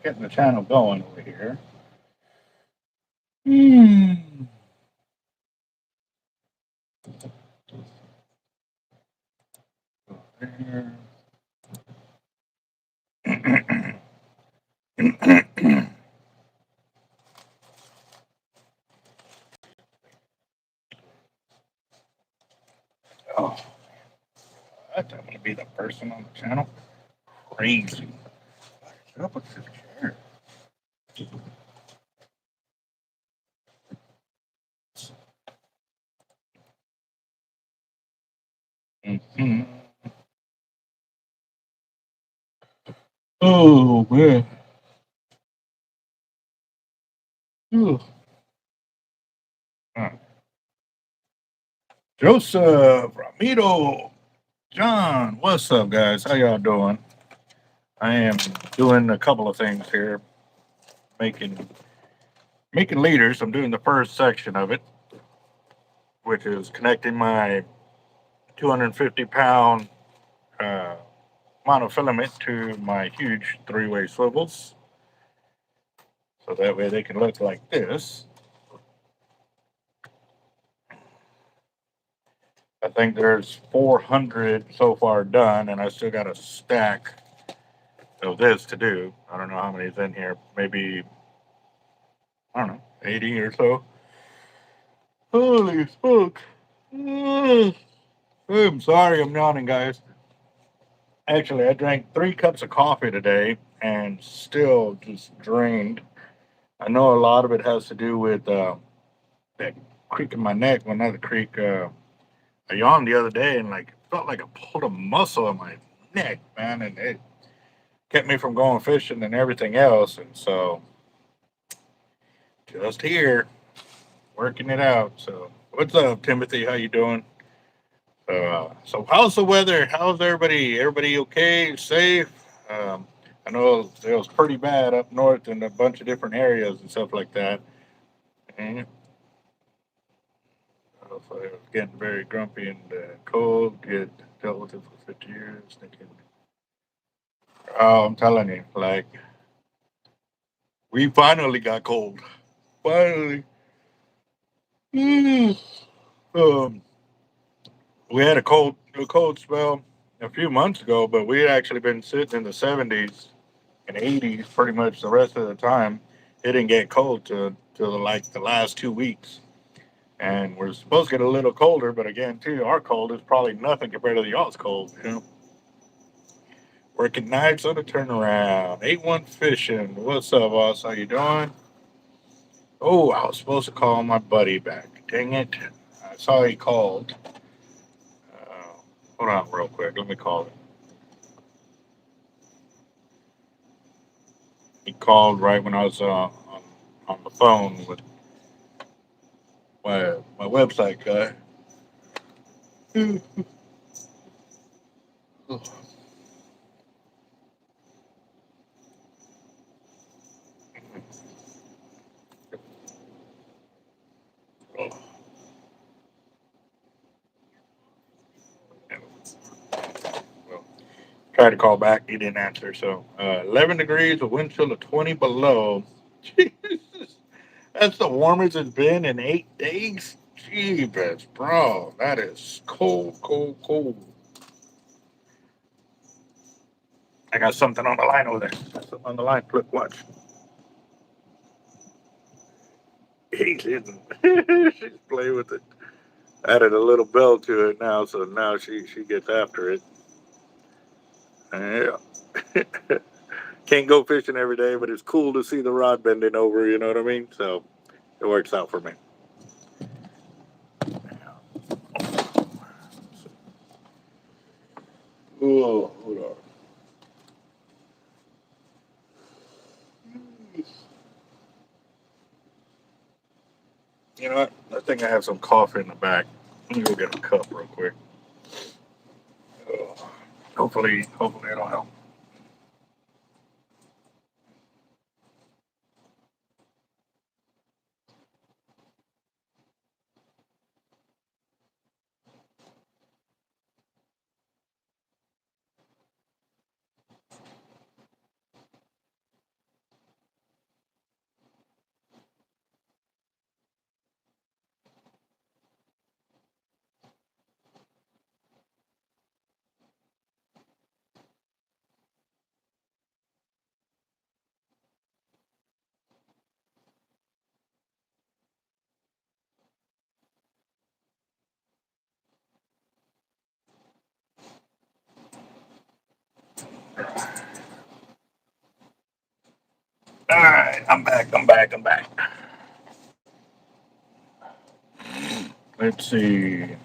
getting the channel going over here. Hmm. Oh, I'm gonna be the person on the channel. Crazy. What's up with this chair? Mm-hmm. Oh man. Ooh. Huh. Joseph, Ramiro, John, what's up, guys? How y'all doing? I am doing a couple of things here, making leaders. I'm doing the first section of it, which is connecting my 250-pound monofilament to my huge three-way swivels, so that way they can look like this. I think there's 400 so far done, and I still got a stack of this to do. I don't know how many's in here. Maybe, I don't know, 80 or so. Holy smoke. I'm sorry I'm yawning, guys. Actually, I drank 3 cups of coffee today and still just drained. I know a lot of it has to do with that creak in my neck. Well, not the creak. I yawned the other day and like felt like I pulled a muscle in my neck, man, and it kept me from going fishing and everything else. And so, just here working it out. So, what's up, Timothy? How you doing? So how's the weather? How's everybody? Everybody okay? Safe? Um, I know it was pretty bad up north in a bunch of different areas and stuff like that. And so it was getting very grumpy and cold. Get dealt with it for 50 years. Thinking, oh, I'm telling you, like we finally got cold. Finally. Mm. Um, we had a cold spell a few months ago, but we had actually been sitting in the 70s and 80s pretty much the rest of the time. It didn't get cold till like the last 2 weeks. And we're supposed to get a little colder, but again, too, our cold is probably nothing compared to the y'all's cold. Working nights on a turnaround. 8-1 fishing. What's up, boss? How you doing? Oh, I was supposed to call my buddy back. Dang it. I saw he called. Hold on real quick. Let me call him. He called right when I was on the phone with my website guy. Well, tried to call back. He didn't answer. So 11 degrees, a wind chill of 20 below. Jesus. That's the warmest it's been in 8 days. Jeebus, bro. That is cold, cold, cold. I got something on the line over there. Got something on the line. Flip, watch. He's hitting. She's playing with it. Added a little bell to it now, so now she gets after it. Yeah. Can't go fishing every day, but it's cool to see the rod bending over, you know what I mean? So it works out for me. Oh, hold on. You know what? I think I have some coffee in the back. Let me go get a cup real quick. Oh, hopefully it'll help. All right, I'm back. Let's see. In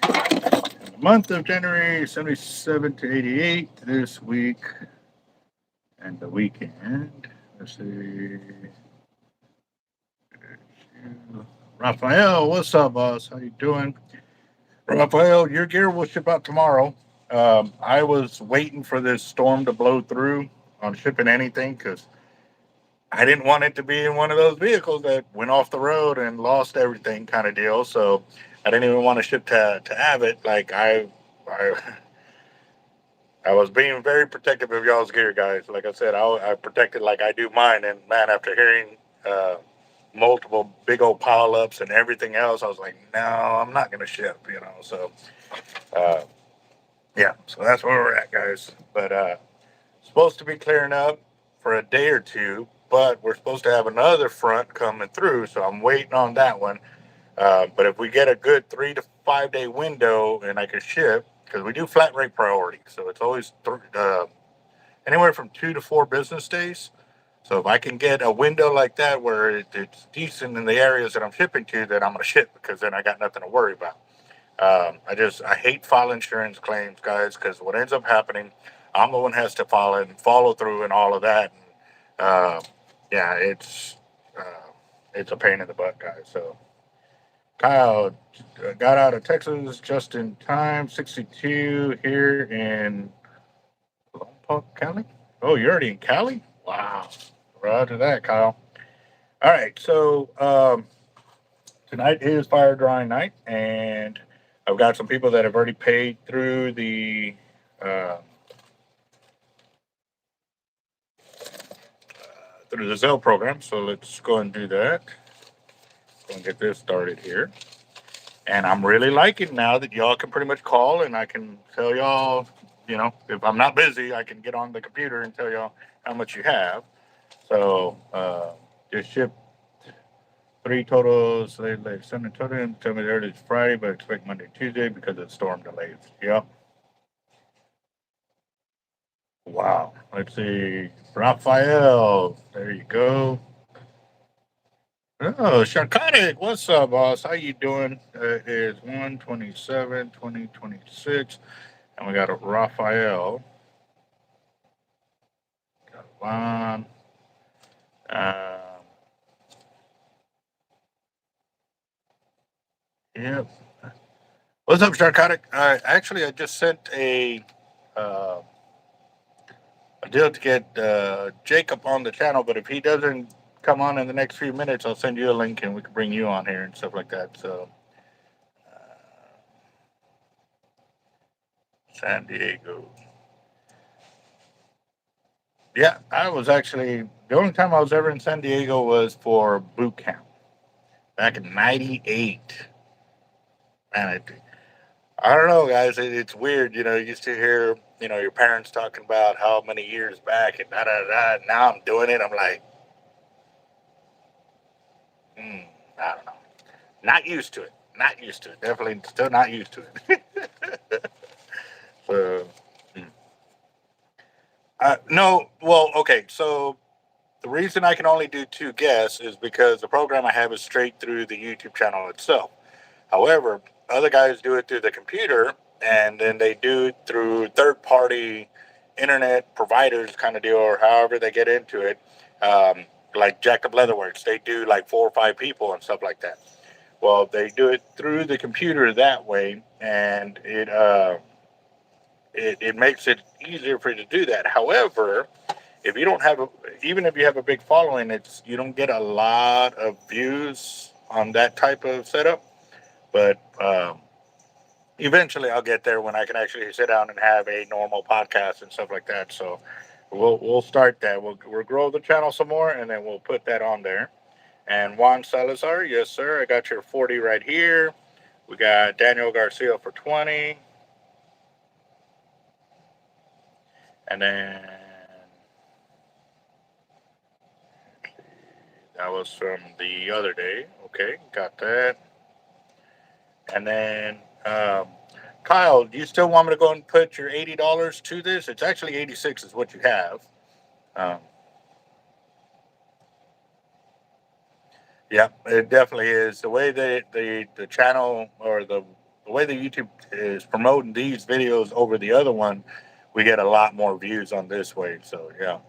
the month of January, 77 to 88 this week and the weekend. Let's see. Raphael, what's up, boss? How you doing? Raphael, your gear will ship out tomorrow. I was waiting for this storm to blow through on shipping anything because I didn't want it to be in one of those vehicles that went off the road and lost everything kind of deal. So I didn't even want to ship to Abbott. I, I was being very protective of y'all's gear, guys. Like I said, I protected like I do mine. And man, after hearing multiple big old pile ups and everything else, I was like, no, I'm not going to ship, you know. So, uh, yeah, so that's where we're at, guys. But supposed to be clearing up for a day or two, but we're supposed to have another front coming through, so I'm waiting on that one. But if we get a good 3 to 5 day window and I can ship, because we do flat rate priority, so it's always anywhere from 2 to 4 business days. So if I can get a window like that where it's decent in the areas that I'm shipping to, then I'm gonna ship because then I got nothing to worry about. I hate file insurance claims, guys, because what ends up happening, I'm the one who has to follow through and all of that. And, yeah, it's a pain in the butt, guys. So Kyle got out of Texas just in time, 62 here in Lompoc, Cali. Oh, you're already in Cali? Wow. Roger that, Kyle. All right, so tonight is fire drying night, and I've got some people that have already paid uh, through the Zelle program. So let's go and do that. Go and get this started here. And I'm really liking now that y'all can pretty much call and I can tell y'all, if I'm not busy, I can get on the computer and tell y'all how much you have. So just ship 3 totals. They send a total and tell me there it is Friday, but expect Monday, Tuesday because of storm delays. Yep. Wow. Let's see. Raphael. There you go. Oh, Sharkotic. What's up, boss? How you doing? It is 127, 2026. And we got a Raphael. Got Lon. Um, yep. What's up, Sharkotic? Actually, I just sent uh, a deal to get Jacob on the channel, but if he doesn't come on in the next few minutes, I'll send you a link and we can bring you on here and stuff like that. So, San Diego. Yeah, I was actually the only time I was ever in San Diego was for boot camp back in '98. Man, I don't know, guys. It's weird. You used to hear your parents talking about how many years back and da da da. Now I'm doing it. I'm like, I don't know. Not used to it. Not used to it. Definitely still not used to it. So, mm. No. Well, okay. So the reason I can only do 2 guests is because the program I have is straight through the YouTube channel itself. However, other guys do it through the computer, and then they do it through third-party internet providers, kind of deal, or however they get into it. Um, like Jacked Up Leatherworks, they do like 4 or 5 people and stuff like that. Well, they do it through the computer that way, and it makes it easier for you to do that. However, if you don't have even if you have a big following, you don't get a lot of views on that type of setup. But eventually, I'll get there when I can actually sit down and have a normal podcast and stuff like that. So we'll start that. We'll grow the channel some more, and then we'll put that on there. And Juan Salazar, yes sir, I got your 40 right here. We got Daniel Garcia for 20, and then that was from the other day. Okay, got that. And then Kyle, do you still want me to go and put your $80 to this? It's actually 86 is what you have. Yeah, it definitely is. The way the channel or the way the YouTube is promoting these videos over the other one, we get a lot more views on this way. So yeah.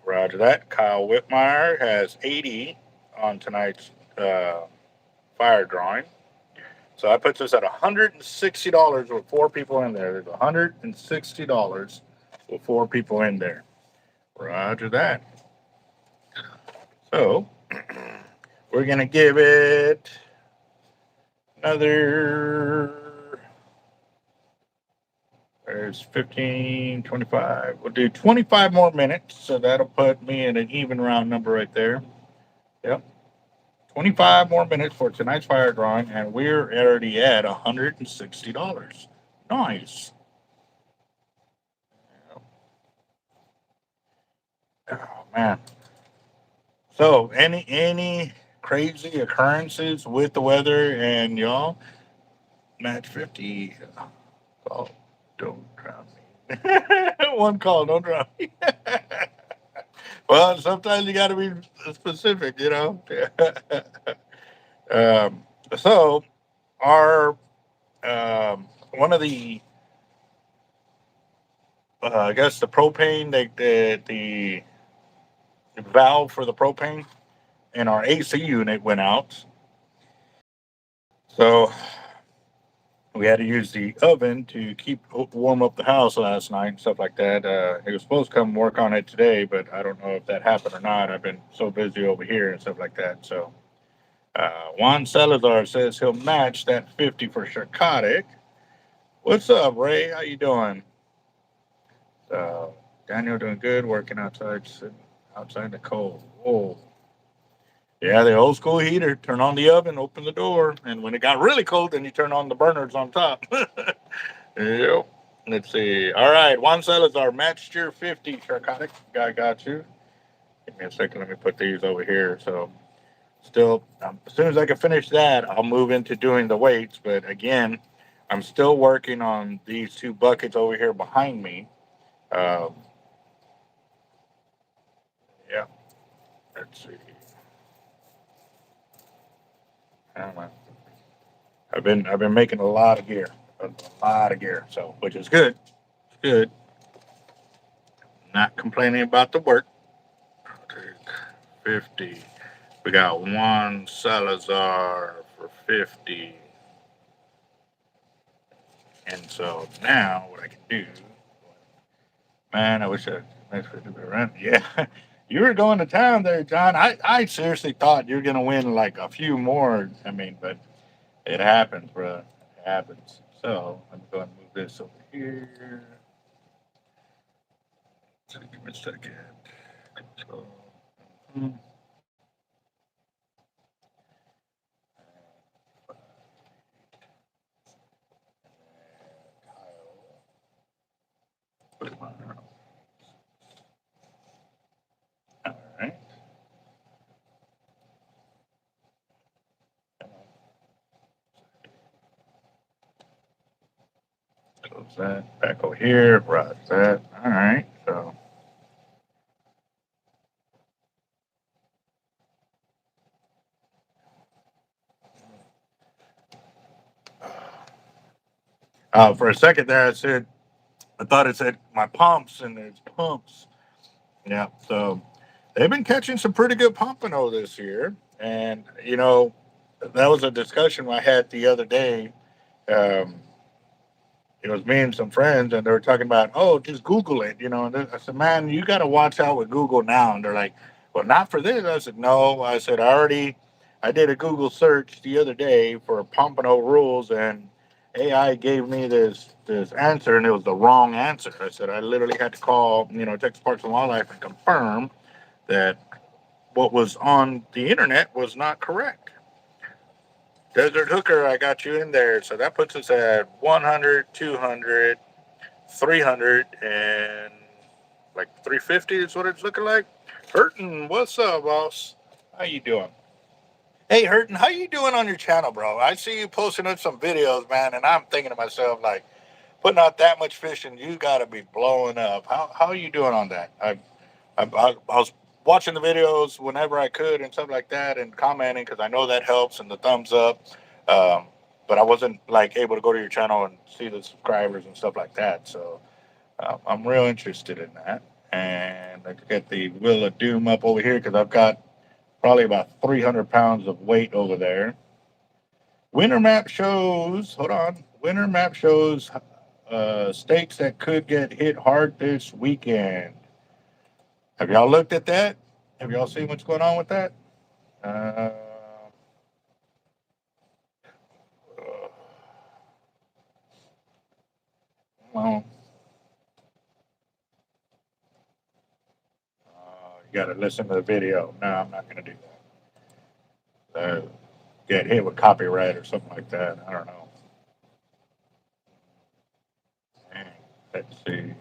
Roger that. Kyle Whitmire has 80 on tonight's fire drawing. So that puts us at $160 with four people in there. There's $160 with four people in there. Roger that. So we're gonna give it another. There's 15, 25. We'll do 25 more minutes. So that'll put me in an even round number right there. Yep. 25 more minutes for tonight's fire drawing, and we're already at $160. Nice. Oh man. So any crazy occurrences with the weather and y'all? Match 50. Call, don't drown me. One call, don't drown me. Well, sometimes you got to be specific, you know. um, so our one of the I guess the propane, the valve for the propane in our AC unit went out. So we had to use the oven to keep warm up the house last night and stuff like that. He was supposed to come work on it today, but I don't know if that happened or not. I've been so busy over here and stuff like that. So Juan Salazar says he'll match that 50 for Sharkotic. What's up, Ray? How you doing? Daniel doing good, working outside, sitting outside in the cold. Whoa. Yeah, the old school heater. Turn on the oven, open the door, and when it got really cold, then you turn on the burners on top. Yep. Let's see. All right, Juan Salazar matched your 50, Sharkotic. Guy got you. Give me a second. Let me put these over here. So, still, as soon as I can finish that, I'll move into doing the weights. But again, I'm still working on these two buckets over here behind me. Um, yeah. Let's see. I don't know. I've been making a lot of gear, so which is good. It's good. Not complaining about the work. Take 50. We got one Salazar for 50. And so now what I can do, man, I wish I could be around. Yeah, you were going to town there, John. I seriously thought you were going to win like a few more. I mean, but it happens, bro. It happens. So let me go and move this over here. So give me a second. So, hmm. All right. Close that. Back over here. Right that. All right. So. For a second there, I thought it said my pumps, and it's pumps. Yeah. So they've been catching some pretty good pompano this year. And, that was a discussion I had the other day. Um, it was me and some friends, and they were talking about, oh, just Google it, And I said, man, you got to watch out with Google now. And they're like, well, not for this. I said, no. I said, I did a Google search the other day for Pompano rules, and AI gave me this answer, and it was the wrong answer. I said, I literally had to call, Texas Parks and Wildlife and confirm that what was on the internet was not correct. Desert Hooker, I got you in there. So that puts us at 100, 200, 300, and like 350 is what it's looking like. Hurtin, what's up, boss? How you doing? Hey, Hurtin, how you doing on your channel, bro? I see you posting up some videos, man, and I'm thinking to myself, like, putting out that much fishing, you got to be blowing up. How are you doing on that? I was watching the videos whenever I could and stuff like that, and commenting because I know that helps, and the thumbs up. Um, but I wasn't like able to go to your channel and see the subscribers and stuff like that. So I'm real interested in that. And I get the Wheel of Doom up over here because I've got probably about 300 pounds of weight over there. Winter map shows, hold on. Winter map shows states that could get hit hard this weekend. Have y'all looked at that? Have y'all seen what's going on with that? Uh, well, you got to listen to the video. No, I'm not going to do that. Get hit with copyright or something like that. I don't know. Let's see.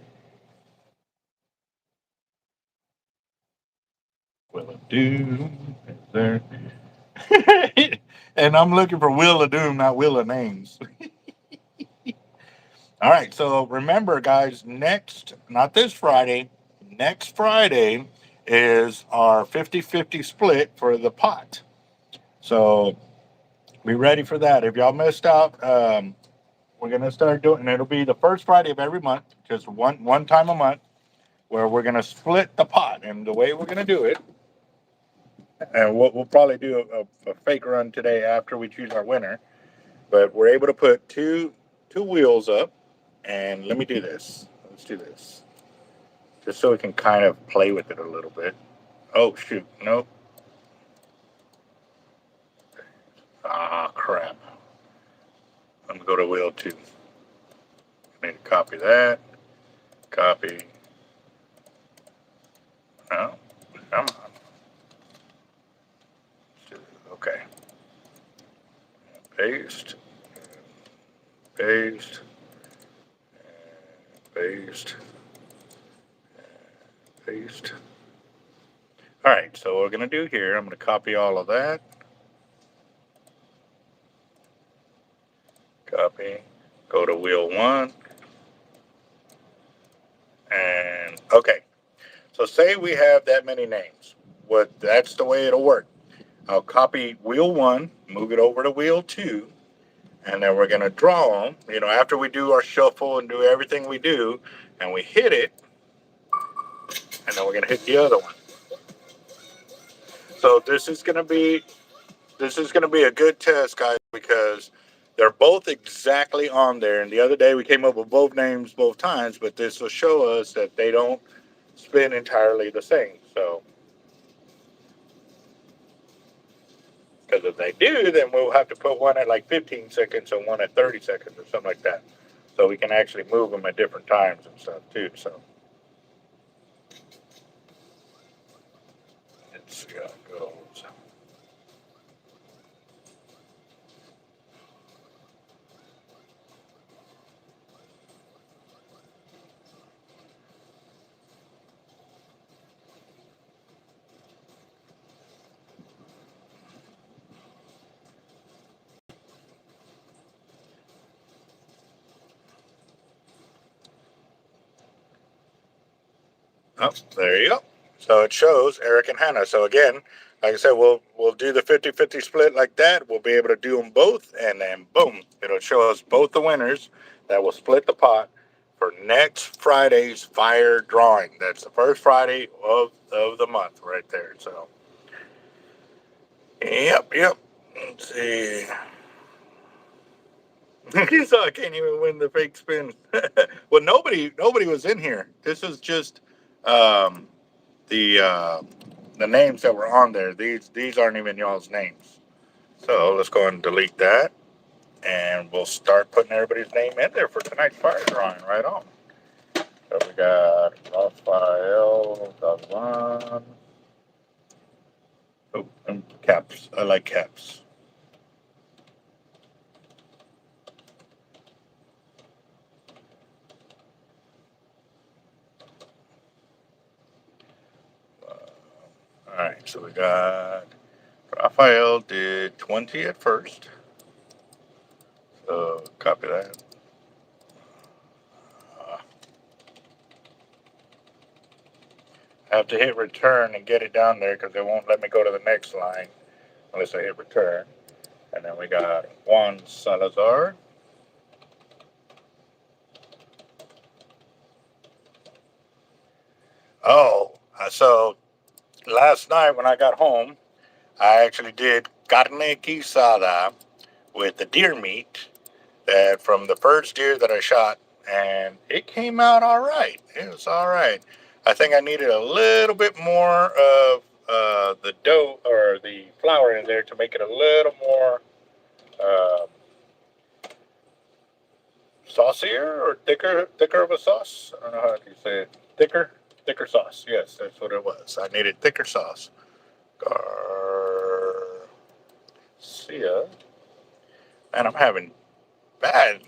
Will of Doom is there. And I'm looking for Wheel of Doom, not Wheel of Names. All right, so remember, guys, not this Friday, next Friday is our 50-50 split for the pot. So be ready for that. If y'all missed out, we're going to start doing, and it'll be the first Friday of every month, just one time a month, where we're going to split the pot. And the way we're going to do it, and we'll probably do a fake run today after we choose our winner, but we're able to put two wheels up. And let me do this. Let's do this. Just so we can kind of play with it a little bit. Oh, shoot. Nope. Ah, crap. I'm going to go to wheel 2. I need to copy that. Copy. Oh, come on. Okay. Paste. Paste. Paste. Paste. All right, so what we're going to do here, I'm going to copy all of that. Copy. Go to wheel 1. And, okay. So say we have that many names. That's the way it'll work. I'll copy wheel 1, move it over to wheel 2, and then we're going to draw them. After we do our shuffle and do everything we do, and we hit it, and then we're going to hit the other one. So this is going to be a good test, guys, because they're both exactly on there. And the other day we came up with both names both times, but this will show us that they don't spin entirely the same. So, because if they do, then we'll have to put one at like 15 seconds and one at 30 seconds or something like that. So we can actually move them at different times and stuff too. So let's see how it goes. Oh, there you go. So it shows Eric and Hannah. So again, like I said, we'll do the 50-50 split like that. We'll be able to do them both, and then boom, it'll show us both the winners that will split the pot for next Friday's fire drawing. That's the first Friday of the month right there. So yep. Let's see. So I can't even win the fake spin. Well, nobody was in here. This is just the names that were on there. These aren't even y'all's names. So let's go ahead and delete that, and we'll start putting everybody's name in there for tonight's fire drawing. Right on. So we got Raphael, Dazwan. Oh, and caps. I like caps. All right, so we got Raphael did 20 at first. So copy that. I have to hit return and get it down there because it won't let me go to the next line unless I hit return. And then we got Juan Salazar. Oh, so last night when I got home, I actually did carne guisada with the deer meat that from the first deer that I shot, and it came out all right. It was all right. I think I needed a little bit more of the dough or the flour in there to make it a little more uh, saucier or thicker of a sauce. I don't know how you say it. Thicker sauce. Yes, that's what it was. I needed thicker sauce. Garcia. And I'm having bad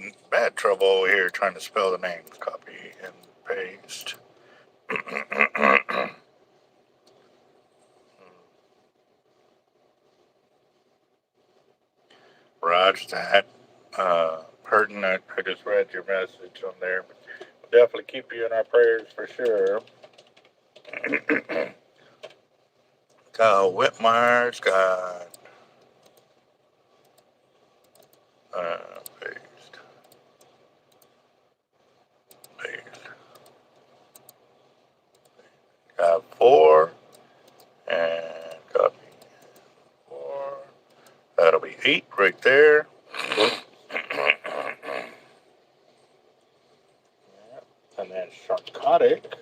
trouble over here trying to spell the names. Copy and paste. Roger that. Hurting, I just read your message on there. Definitely keep you in our prayers for sure. Got Whitmire's got paste. Got 4 and copy 4. That'll be 8 right there. And then Sharkotic,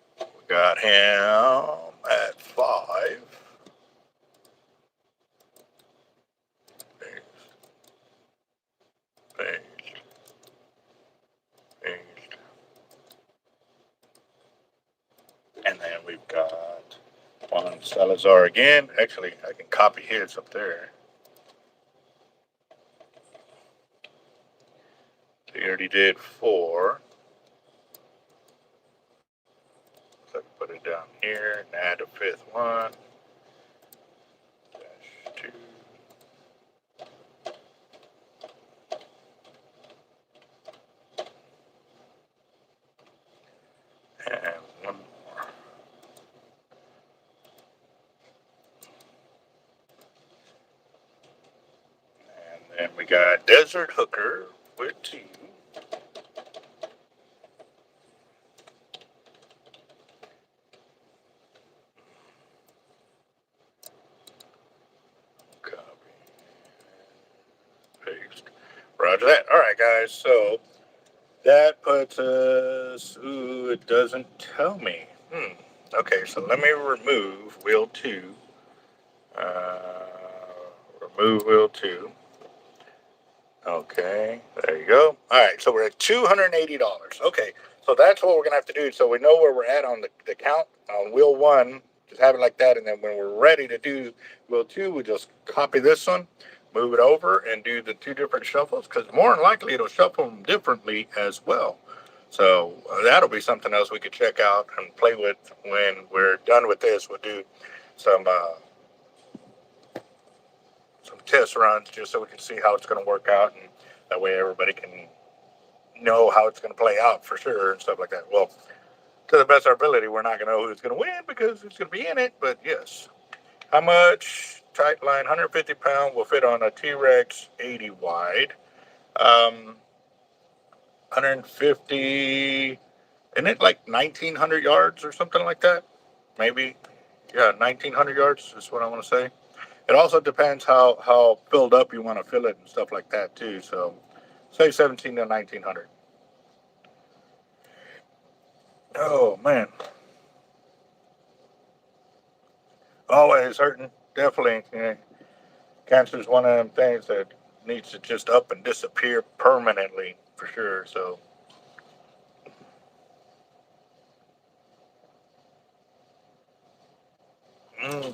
we got him at 5. Paste. And then we've got Juan Salazar again. Actually, I can copy his up there. So he already did 4. So I can put it down here and add a 5th one. -2. And one more. And then we got Desert Hooker with 2. Copy. Paste. Roger that. All right, guys. So that puts us. Ooh, it doesn't tell me. Okay, so let me remove wheel 2. Remove wheel 2. Okay, there you go. All right, so we're at $280. Okay, so that's what we're going to have to do. So we know where we're at on the count on wheel 1. Just have it like that. And then when we're ready to do wheel 2, we just copy this one, move it over, and do the 2 different shuffles. Because more than likely, it'll shuffle them differently as well. So that'll be something else we could check out and play with when we're done with this. We'll do some test runs just so we can see how it's going to work out, and that way everybody can know how it's going to play out for sure and stuff like that. Well, to the best of our ability, we're not going to know who's going to win because who's going to be in it, but yes. How much? Tight line, 150 pound will fit on a T-Rex 80 wide. 150, isn't it like 1,900 yards or something like that? Maybe. Yeah, 1,900 yards is what I want to say. It also depends how filled up you want to fill it and stuff like that too. So say 17 to 1,900. Oh man. Always hurting. Definitely. Yeah. Cancer is one of them things that needs to just up and disappear permanently for sure. So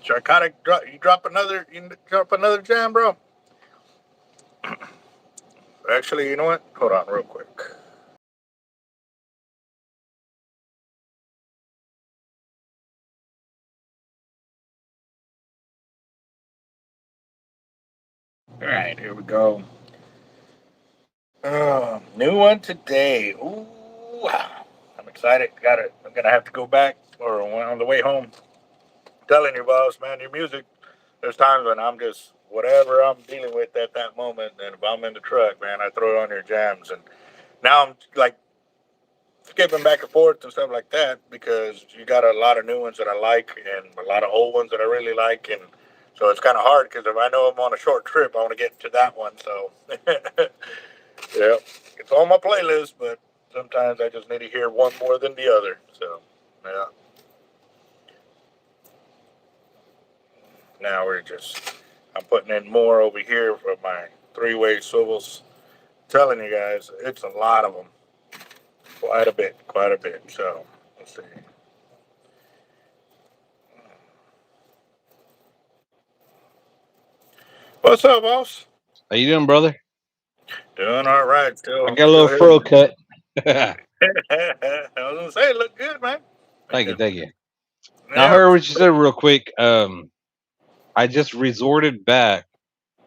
Sharkotic, you drop another jam, bro. Actually, you know what? Hold on real quick. All right, here we go. New one today. Ooh, let excited. Got it. I'm gonna have to go back or on the way home. Telling you, boss, man, your music. There's times when I'm just whatever I'm dealing with at that moment, and if I'm in the truck, man, I throw on your jams, and now I'm like skipping back and forth and stuff like that because you got a lot of new ones that I like and a lot of old ones that I really like, and so it's kind of hard because if I know I'm on a short trip, I want to get to that one. So yeah, it's on my playlist, but sometimes I just need to hear one more than the other. So yeah, now we're just I'm putting in more over here for my three-way swivels. Telling you guys, it's a lot of them, quite a bit, quite a bit. So let's see. What's up, boss? How you doing, brother? Doing all right. I Still, got a little still here. fro cut. Thank I was gonna say, look good, man. you, thank you. Now, I Yeah, heard what you said real quick. I just resorted back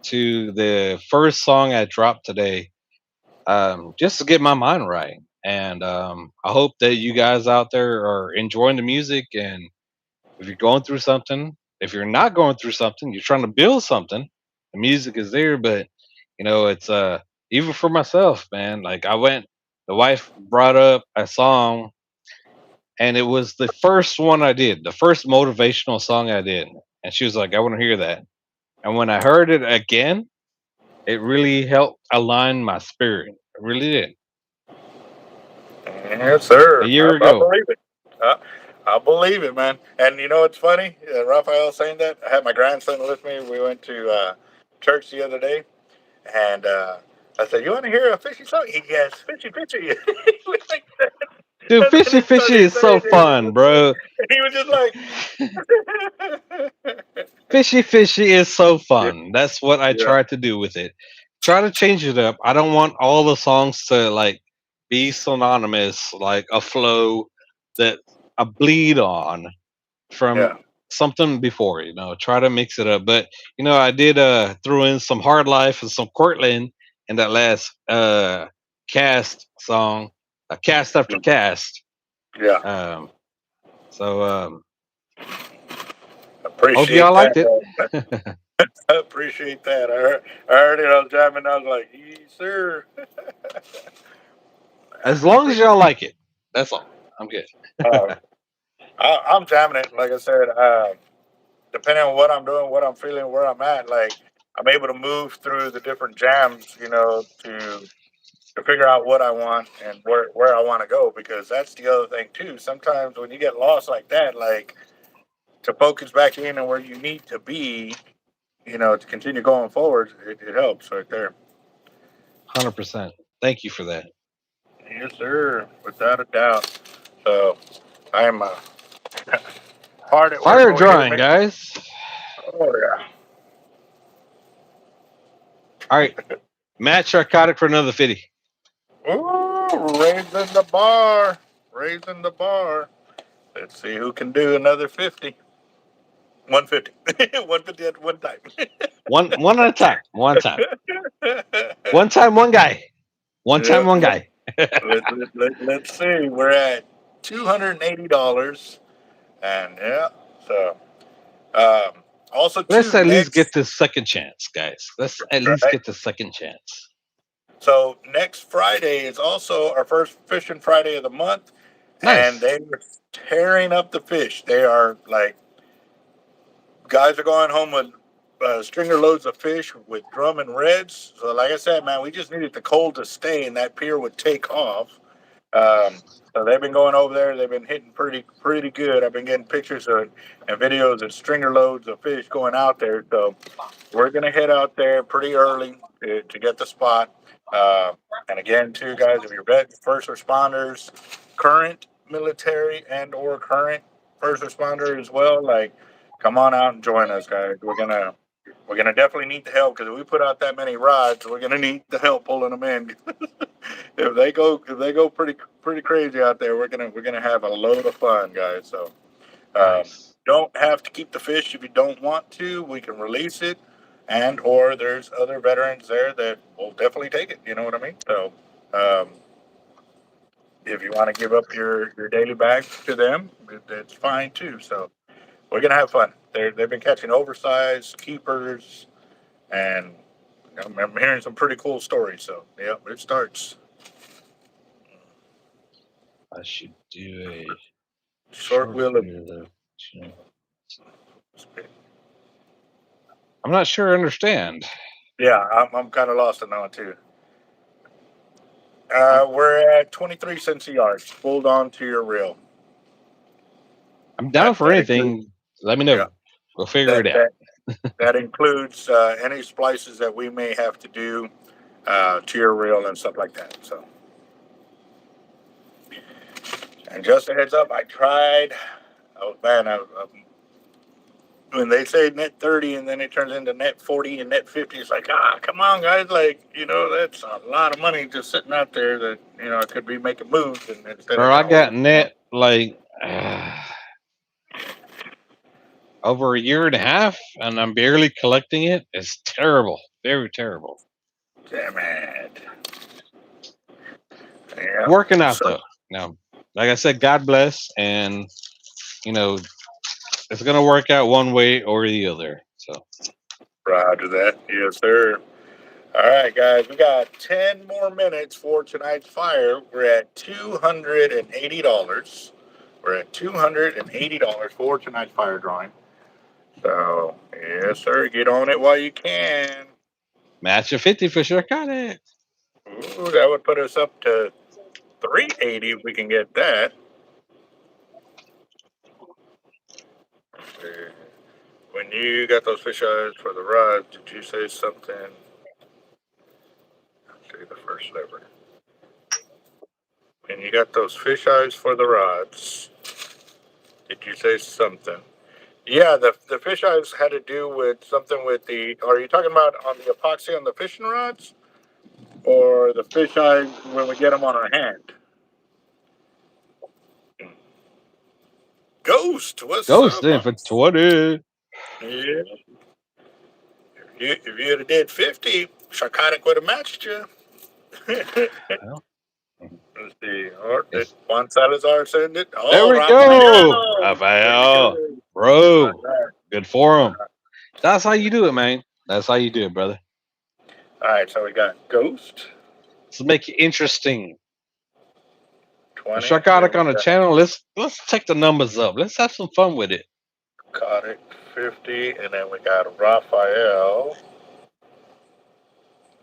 to the first song I dropped today, just to get my mind right. And I hope that you guys out there are enjoying the music. And if you're going through something, if you're not going through something, you're trying to build something. The music is there, but it's even for myself, man. Like the wife brought up a song, and it was the first one I did, the first motivational song I did, and she was like, "I want to hear that." And when I heard it again, it really helped align my spirit. It really did. yes, A sir. year I ago. believe it. I, I believe it, man. And you know what's funny? Raphael saying that. I had my grandson with me. We went to church the other day, and I said, "You want to hear a fishy song?" He yes, fishy, fishy. Like that. Dude, And then Fishy he Fishy started is so saying fun, bro. and he was just like, Fishy Fishy is so yeah, fun. That's what I yeah, try to do with it. Try to change it up. I don't want all the songs to like be synonymous, like a flow that I bleed on yeah. from something before, try to mix it up. But I did throw in some hard life and some Cortland in that last cast song, cast after cast. Yeah. Um so hope y'all Appreciate that. liked it. I appreciate that. I heard it. I was jamming. I was like, yes, sir. As long as y'all like it, that's all. I'm good. uh, I'm jamming it. Like I said, depending on what I'm doing, what I'm feeling, where I'm at, like I'm able to move through the different jams, to figure out what I want and where I want to go. Because that's the other thing too. Sometimes when you get lost like that, like to focus back in on where you need to be, to continue going forward, it helps right there. 100%. Thank you for that. Yes, sir, without a doubt. So I am hard at work Fire over here, drawing, man. guys. Oh yeah. All right. Matt Sharkotic for another 50. Ooh, raising the bar, raising the bar. Let's see who can do another 50. 150. 150 at one time. One at a time. One time. One time, one guy. One Yeah. time, one guy. Let's see. We're at $280. And yeah, so also Let's too at least get next this second chance, guys. Let's at least right. get the second chance. So next Friday is also our first fishing Friday of the month, and Nice. they are tearing up the fish. They are like guys are going home with stringer loads of fish with drum and reds. So like I said, man, we just needed the cold to stay, and that pier would take off. Um, so they've been going over there. They've been hitting pretty good. I've been getting pictures and videos of stringer loads of fish going out there. So we're gonna head out there pretty early to get the spot. And again, too, guys, if you're first responders, current military and or current first responder as well, like come on out and join us, guys. We're gonna definitely need the help because if we put out that many rods, we're gonna need the help pulling them in. If they go pretty crazy out there, we're gonna have a load of fun, guys. So Nice. don't have to keep the fish if you don't want to. We can release it, and or there's other veterans there that will definitely take it. You know what I mean? So um, if you want to give up your daily bag to them, it's fine too. So we're gonna have fun. They've been catching oversized keepers, and I'm hearing some pretty cool stories. So yeah, it starts I should do a short short wheel of. video. I'm not sure I understand. Yeah, I'm kind of lost on that one too. I'm, We're at 23 cents a yard. Hold on to your reel. I'm down for That includes anything. Let me yeah know. We'll figure that it out. that that includes any splices that we may have to do to your reel and stuff like that. So, and just a heads up, I tried. Oh man, when they say net 30 and then it turns into net 40 and net 50, it's like, come on, guys. Like, that's a lot of money just sitting out there that, I could be making moves and instead of, Bro, I got net like over a year and a half, and I'm barely collecting it. It's terrible, very terrible. damn it. Yeah. Working out So, though. Now, like I said, God bless, and you know it's gonna work out one way or the other. So roger that. Yes, sir. All right, guys, we got 10 more minutes for tonight's fire. We're at $280. We're at $280 for tonight's fire drawing. So, yes, sir, get on it while you can. match of 50 for Sharkotic. Ooh, that would put us up to 380 if we can get that. When you got those fish eyes for the rod, did you say something? See the first lever. When you got those fish eyes for the rods, did you say something? Yeah, the fish eyes had to do with something with the. Are you talking about on the epoxy on the fishing rods, or the fish eyes when we get them on our hand? Ghost, what's Ghost up, in man? for 20. Yeah, if you had did 50, Sharkotic would have matched you. Well, Let's see. Or did it's, Juan Salazar send it? there Oh, we go, Rafael. Very Rafael, good. All bro. right. Good for him. That's how you do it, man. That's how you do it, brother. All right, so we got Ghost Let's make it interesting. The 20, and then Sharkotic we on the got channel. Let's take the numbers up. Let's have some fun with it. Kotic 50, and then we got Rafael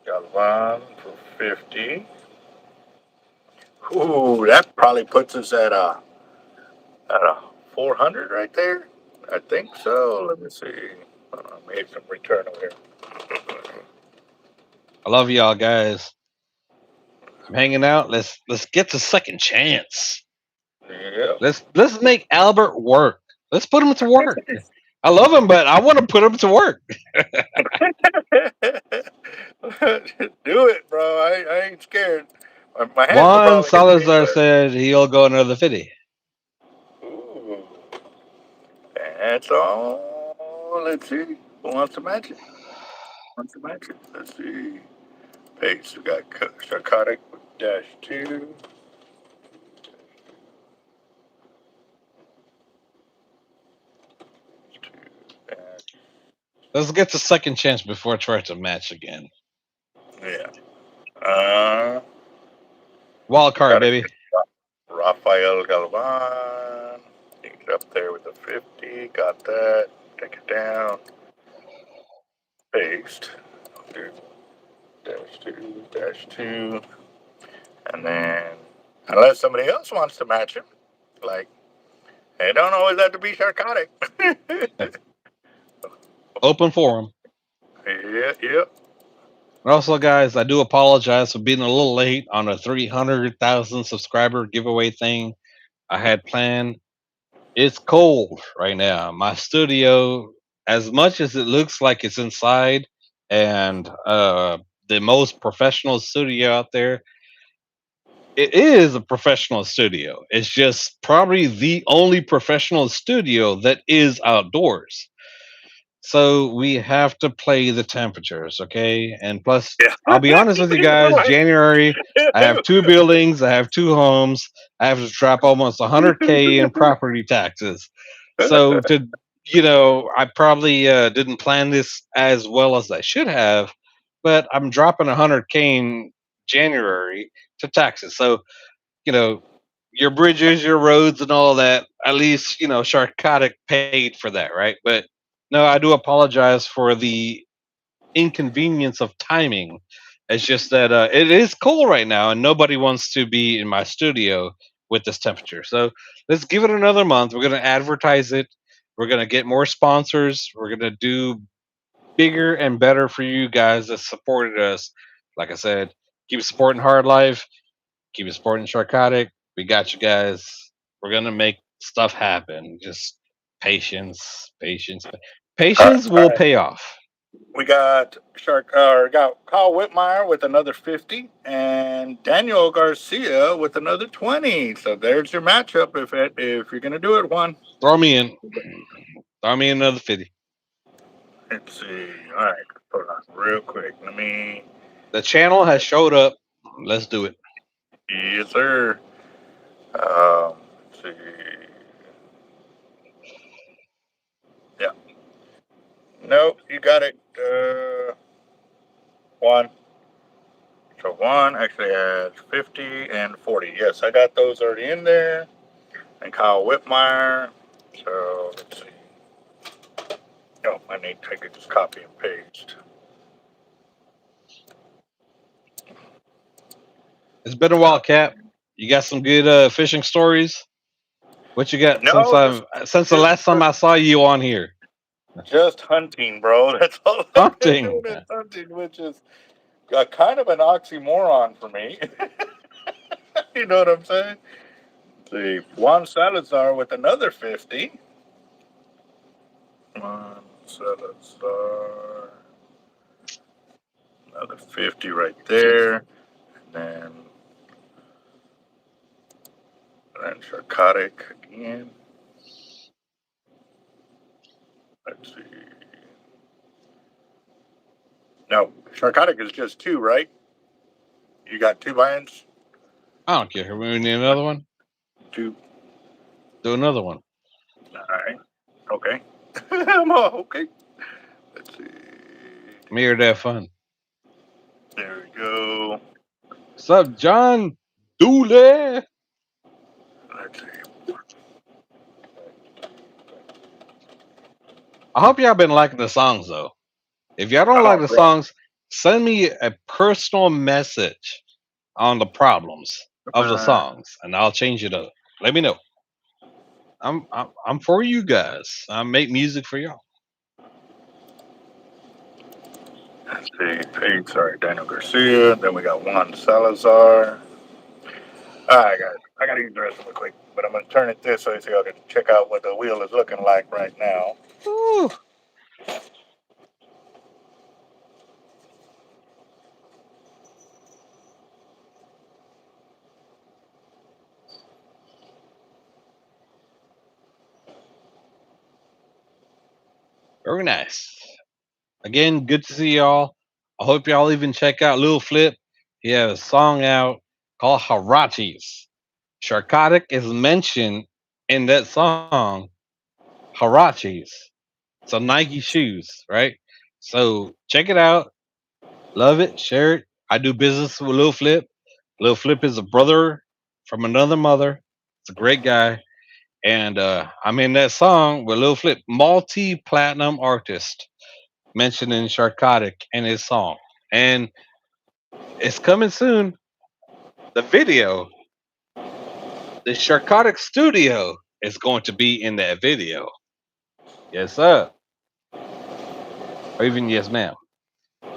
Galvan for 50. Ooh, that probably puts us at a 400 right there. I think so. Let me see. Made some return over here. I love y'all guys. I'm hanging out. Let's get to second chance. Yeah. Let's make Albert work. Let's put him to work. I love him, but I want to put him to work. Do it, bro. I ain't scared. My hands will Juan probably hit it Salazar said he'll go another 50. anyway. Ooh, that's all. Let's see. Who wants to match it? Wants to match it? Let's see. Pace. We got Sharkotic with -2. Let's get to second chance before I try to match again. Yeah. Uh, Wild we card, got a baby. Rafael Galvan. Get up there with the 50. Got that. Take it down. Paste. Do -2. And then, unless somebody else wants to match him, like, they don't always have to be Sharkotic. Open forum. Yeah, yeah. Also, guys, I do apologize for being a little late on a 300,000 subscriber giveaway thing I had planned. It's cold right now. My studio, as much as it looks like it's inside and the most professional studio out there, it is a professional studio. It's just probably the only professional studio that is outdoors. So we have to play the temperatures, okay? And plus, Yeah. I'll be honest with you guys. January, I have two buildings, I have two homes. I have to drop almost 100K in property taxes. So I probably didn't plan this as well as I should have, but I'm dropping 100K in January to taxes. So you know, your bridges, your roads, and all that. At least Sharkotic paid for that, right? But no, I do apologize for the inconvenience of timing. It's just that it is cold right now, and nobody wants to be in my studio with this temperature. So let's give it another month. We're going to advertise it. We're going to get more sponsors. We're going to do bigger and better for you guys that supported us. Like I said, keep supporting Hard Life. Keep it supporting Sharkotic. We got you guys. We're gonna make stuff happen. Just patience, patience, All patience will right. pay off. We got got Kyle Whitmire with another 50 and Daniel Garcia with another 20. So there's your matchup if you're gonna do it one. Throw me in. Throw me in another 50. Let's see. All right, hold on real quick. Let me. The channel has showed up. Let's do it. Yes, sir. Let's see. Yeah. Nope, you got it. One. So one actually has 50 and 40. Yes, I got those already in there. And Kyle Whitmire. So let's see. Oh, I need to take just copy and paste. It's been a Uh, while, Cap. You got some good fishing stories? What you got since no, the just last time I saw you on here? just hunting, bro. That's all I've been Hunting. doing is hunting, which is kind of an oxymoron for me. You know what I'm saying? See, Juan Salazar with another 50. Juan Salazar, another 50 right there. And then Sharkotic again. Let's see. No, Sharkotic is just two, right? You got two buy-ins? I don't care. We need another one. Two. Do another one. All right. Okay. I'm all okay. Let's see. Me or that fun. There we go. What's up, John Dooley? Let's see. I hope y'all been liking the songs though. If y'all don't like Oh, the bro. songs, send me a personal message on the problems of the Uh, songs, and I'll change it up. Let me know. I'm for you guys. I make music for y'all. let's see. Page, sorry, Daniel Garcia. Then we got Juan Salazar. I got to use the rest real quick, but I'm going to turn it this way so y'all can check out what the wheel is looking like right now. Ooh, very nice. Again, good to see y'all. I hope y'all even check out Lil Flip. He has a song out called Harachis. Sharkotic is mentioned in that song, Harachis. So Nike shoes, right? So check it out. Love it. Share it. I do business with Lil Flip. Lil Flip is a brother from another mother. It's a great guy. And I'm in that song with Lil Flip, multi-platinum artist, mentioning Sharkotic in his song. And it's coming soon. The video, the Sharkotic studio is going to be in that video. Yes, sir. Or even yes, ma'am.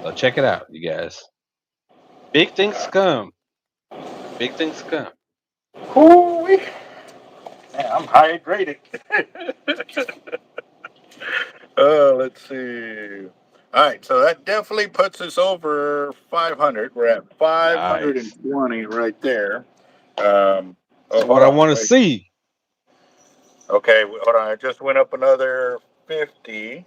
So check it out, you guys. Big things come. Big things come. Hoo-wee. Man, I'm hydrated. Let's see. All right, so that definitely puts us over 500. We're at Nice. 520 right there. That's Oh, what hold I on. want to Wait. see. Okay, hold on. I just went up another 50.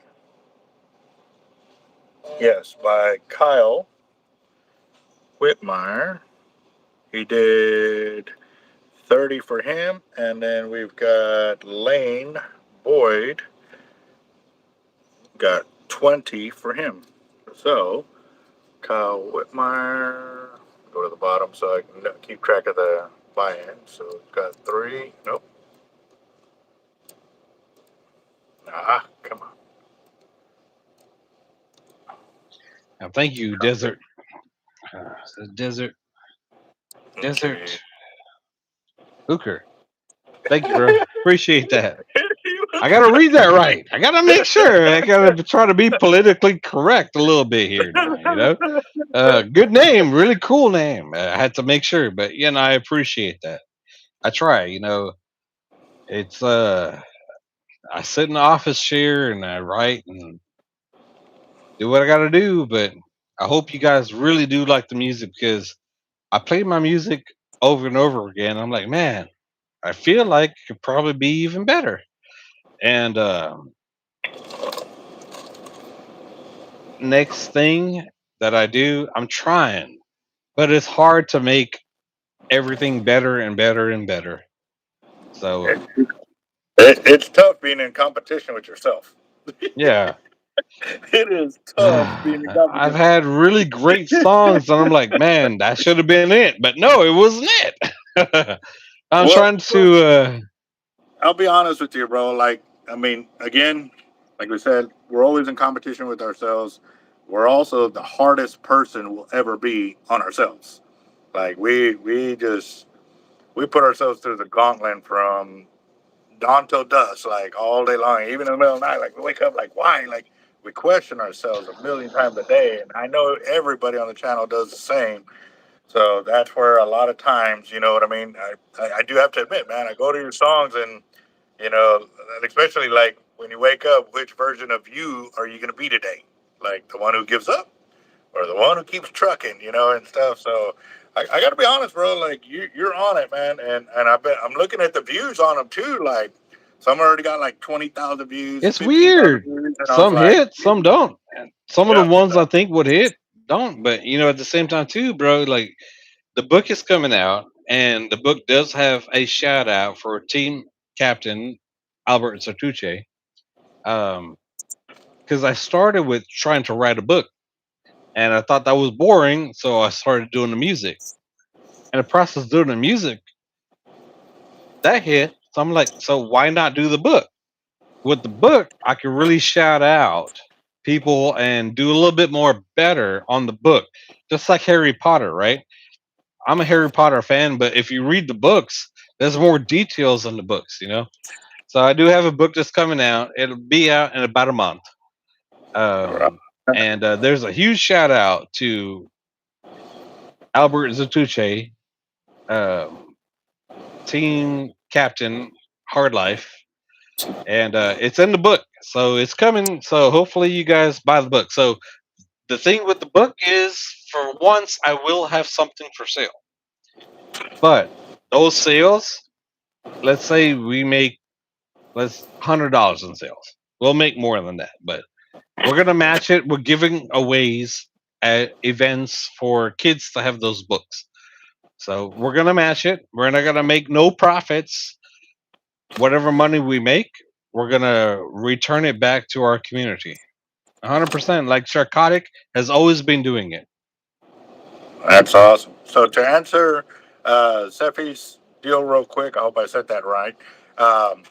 Yes, by Kyle Whitmire. He did 30 for him, and then we've got Lane Boyd got 20 for him. So Kyle Whitmire, go to the bottom so I can keep track of the buy-in. So we've got three. Nope. Ah, come on. Now, thank you, Desert. Desert. Okay. Desert. Hooker. Thank you, bro. Appreciate that. I gotta read that right. I gotta make sure. I gotta try to be politically correct a little bit here now. Good name, really cool name. I had to make sure, but I appreciate that. I try. It's I sit in the office chair and I write and do what I gotta do. But I hope you guys really do like the music because I play my music over and over again. I'm like, man, I feel like it could probably be even better. And next thing that I do, I'm trying, but it's hard to make everything better and better and better. So It, it's tough being in competition with yourself. yeah, It is tough being in I've competition. had really great songs, and I'm like, man, that should have been it, but no, it wasn't it. I'm Well, trying to. I'll be honest with you, bro. Like, I mean, again, like we said, we're always in competition with ourselves. We're also the hardest person we'll ever be on ourselves. Like we put ourselves through the gauntlet from dawn till dusk, like all day long, even in the middle of the night. Like we wake up, like why? Like we question ourselves a million times a day, and I know everybody on the channel does the same. So that's where a lot of times, you know what I mean. I do have to admit, man, I go to your songs and you know, and especially like when you wake up, which version of you are you going to be today? Like the one who gives up or the one who keeps trucking, you know, and stuff. So I got to be honest, bro. Like you're on it, man. And I bet I'm looking at the views on them too. Like some already got like 20,000 views, It's 15,000 weird. views, and I was Some like, hit, some don't. And some of the yeah, ones I think would hit don't. But at the same time too, bro. Like the book is coming out, and the book does have a shout out for team captain Albert Sartucci. Um, because I started with trying to write a book, and I thought that was boring, so I started doing the music. And the process of doing the music that hit, so I'm like, so why not do the book? With the book, I can really shout out people and do a little bit more better on the book, just like Harry Potter, right? I'm a Harry Potter fan, but if you read the books, there's more details in the books. So I do have a book that's coming out. It'll be out in about a month. Um, and there's a huge shout out to Albert Zatuche, um, team captain, Hard Life, and it's in the book, so it's coming. So hopefully you guys buy the book. So the thing with the book is, for once, I will have something for sale. But those sales, let's say we make let's $100 in sales. We'll make more than that, but we're gonna match it. We're giving aways at events for kids to have those books. So we're gonna match it. We're not gonna make no profits. Whatever money we make, we're gonna return it back to our community. 100%. Like Sharkotic has always been doing it. that's awesome. So to answer Seffi's deal real quick, I hope I said that right. Um,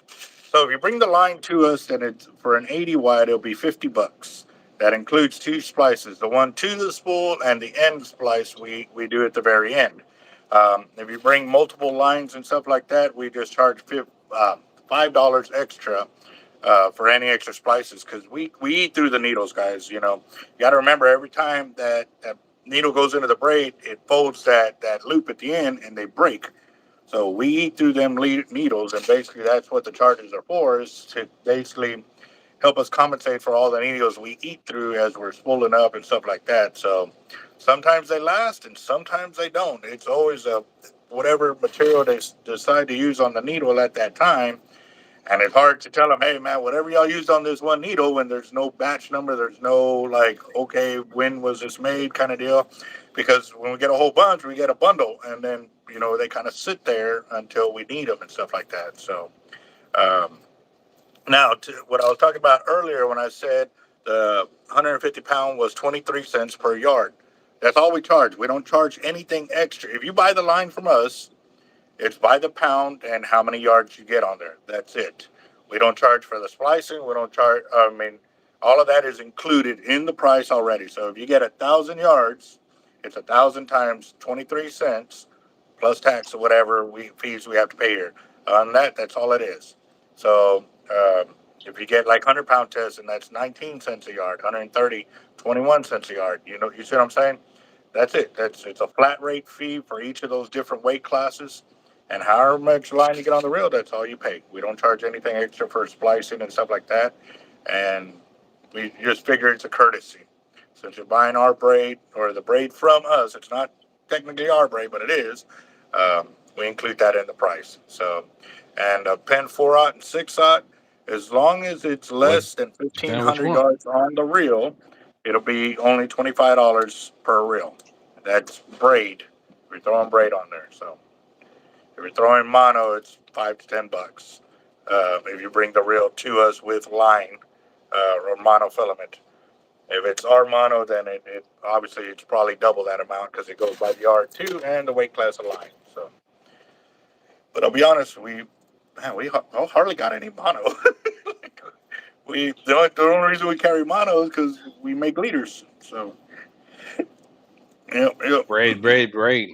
so if you bring the line to us, then it's for an 80 wide, it'll be $50. That includes two splices, the one to the spool and the end splice we do at the very end. If you bring multiple lines and stuff like that, we just charge $5 extra for any extra splices because we eat through the needles, guys. You got to remember every time that needle goes into the braid, it folds that loop at the end and they break. So we eat through them needles, and basically that's what the charges are for, is to basically help us compensate for all the needles we eat through as we're swollen up and stuff like that. So sometimes they last and sometimes they don't. It's always whatever material they decide to use on the needle at that time, And it's hard to tell them, hey man, whatever y'all used on this one needle, when there's no batch number, there's no like, okay, when was this made kind of deal. Because when we get a whole bunch, we get a bundle, and then they kind of sit there until we need them and stuff like that. So um, now, to what I was talking about earlier when I said the 150 pound was 23 cents per yard. That's all we charge. We don't charge anything extra. If you buy the line from us, it's by the pound and how many yards you get on there. That's it. We don't charge for the splicing. We don't charge. I mean, all of that is included in the price already. So if you get 1,000 yards, it's 1,000 times 23 cents plus tax or whatever fees we have to pay here. On that, that's all it is. So if you get like 100 pound tests, and that's 19 cents a yard, 130, 21 cents a yard. You see what I'm saying? That's it. It's a flat rate fee for each of those different weight classes, and however much line you get on the reel, that's all you pay. We don't charge anything extra for splicing and stuff like that, and we just figure it's a courtesy. Since you're buying our braid or the braid from us, it's not technically our braid, but it is. We include that in the price. So, and a pen 4/0 and 6/0, as long as it's What? less than fifteen Understand what you hundred want. yards on the reel, it'll be only $25 per reel. That's braid. We're throwing braid on there. So if you're throwing mono, it's $5 to $10. If you bring the reel to us with line or monofilament. If it's our mono, then it obviously it's probably double that amount because it goes by the yard too and the weight class of line. So, but I'll be honest, we hardly got any mono. The only reason we carry mono is because we make leaders. So, yep. Braid, braid, braid.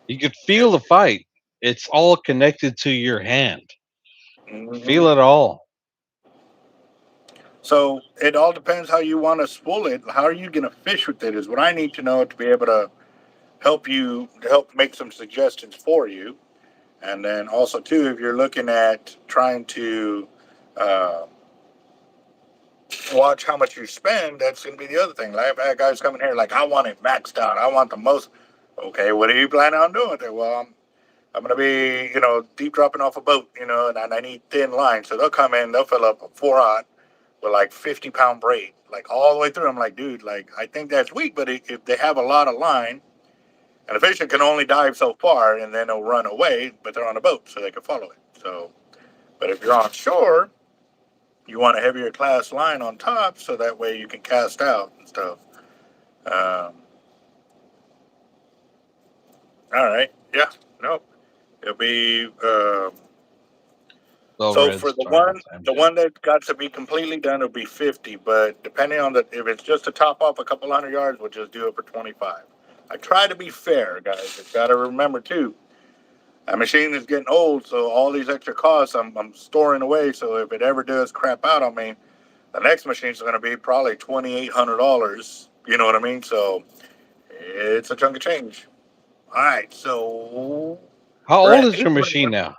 You could feel the fight. It's all connected to your hand. Hmm. Feel it all. So it all depends how you want to spool it. How are you going to fish with it? Is what I need to know to be able to help make some suggestions for you. And then also too, if you're looking at trying to uh, watch how much you spend, that's going to be the other thing. Like I've had guys coming here like, I want it maxed out. I want the most. Okay, what are you planning on doing with it? Well, I'm going to be, deep dropping off a boat, and I need thin lines. So they'll come in, they'll fill up a 4/0 with like 50-pound braid, like all the way through. I'm like, dude, like, I think that's weak, but if they have a lot of line, and the fish can only dive so far and then they'll run away, but they're on a boat, so they can follow it. So, but if you're on shore, you want a heavier class line on top, so that way you can cast out and stuff. Um, all right, yeah, no, it'll be. Low So for reds the trying the one, same the shit. one that got to be completely done, it'll be 50. But depending on if it's just to top off a couple hundred yards, we'll just do it for 25. I try to be fair, guys. You've got to remember too. That machine is getting old, so all these extra costs I'm storing away. So if it ever does crap out on me, the next machine's going to be probably $2,800. You know what I mean? So it's a chunk of change. All right, so How we're old at is your machine now?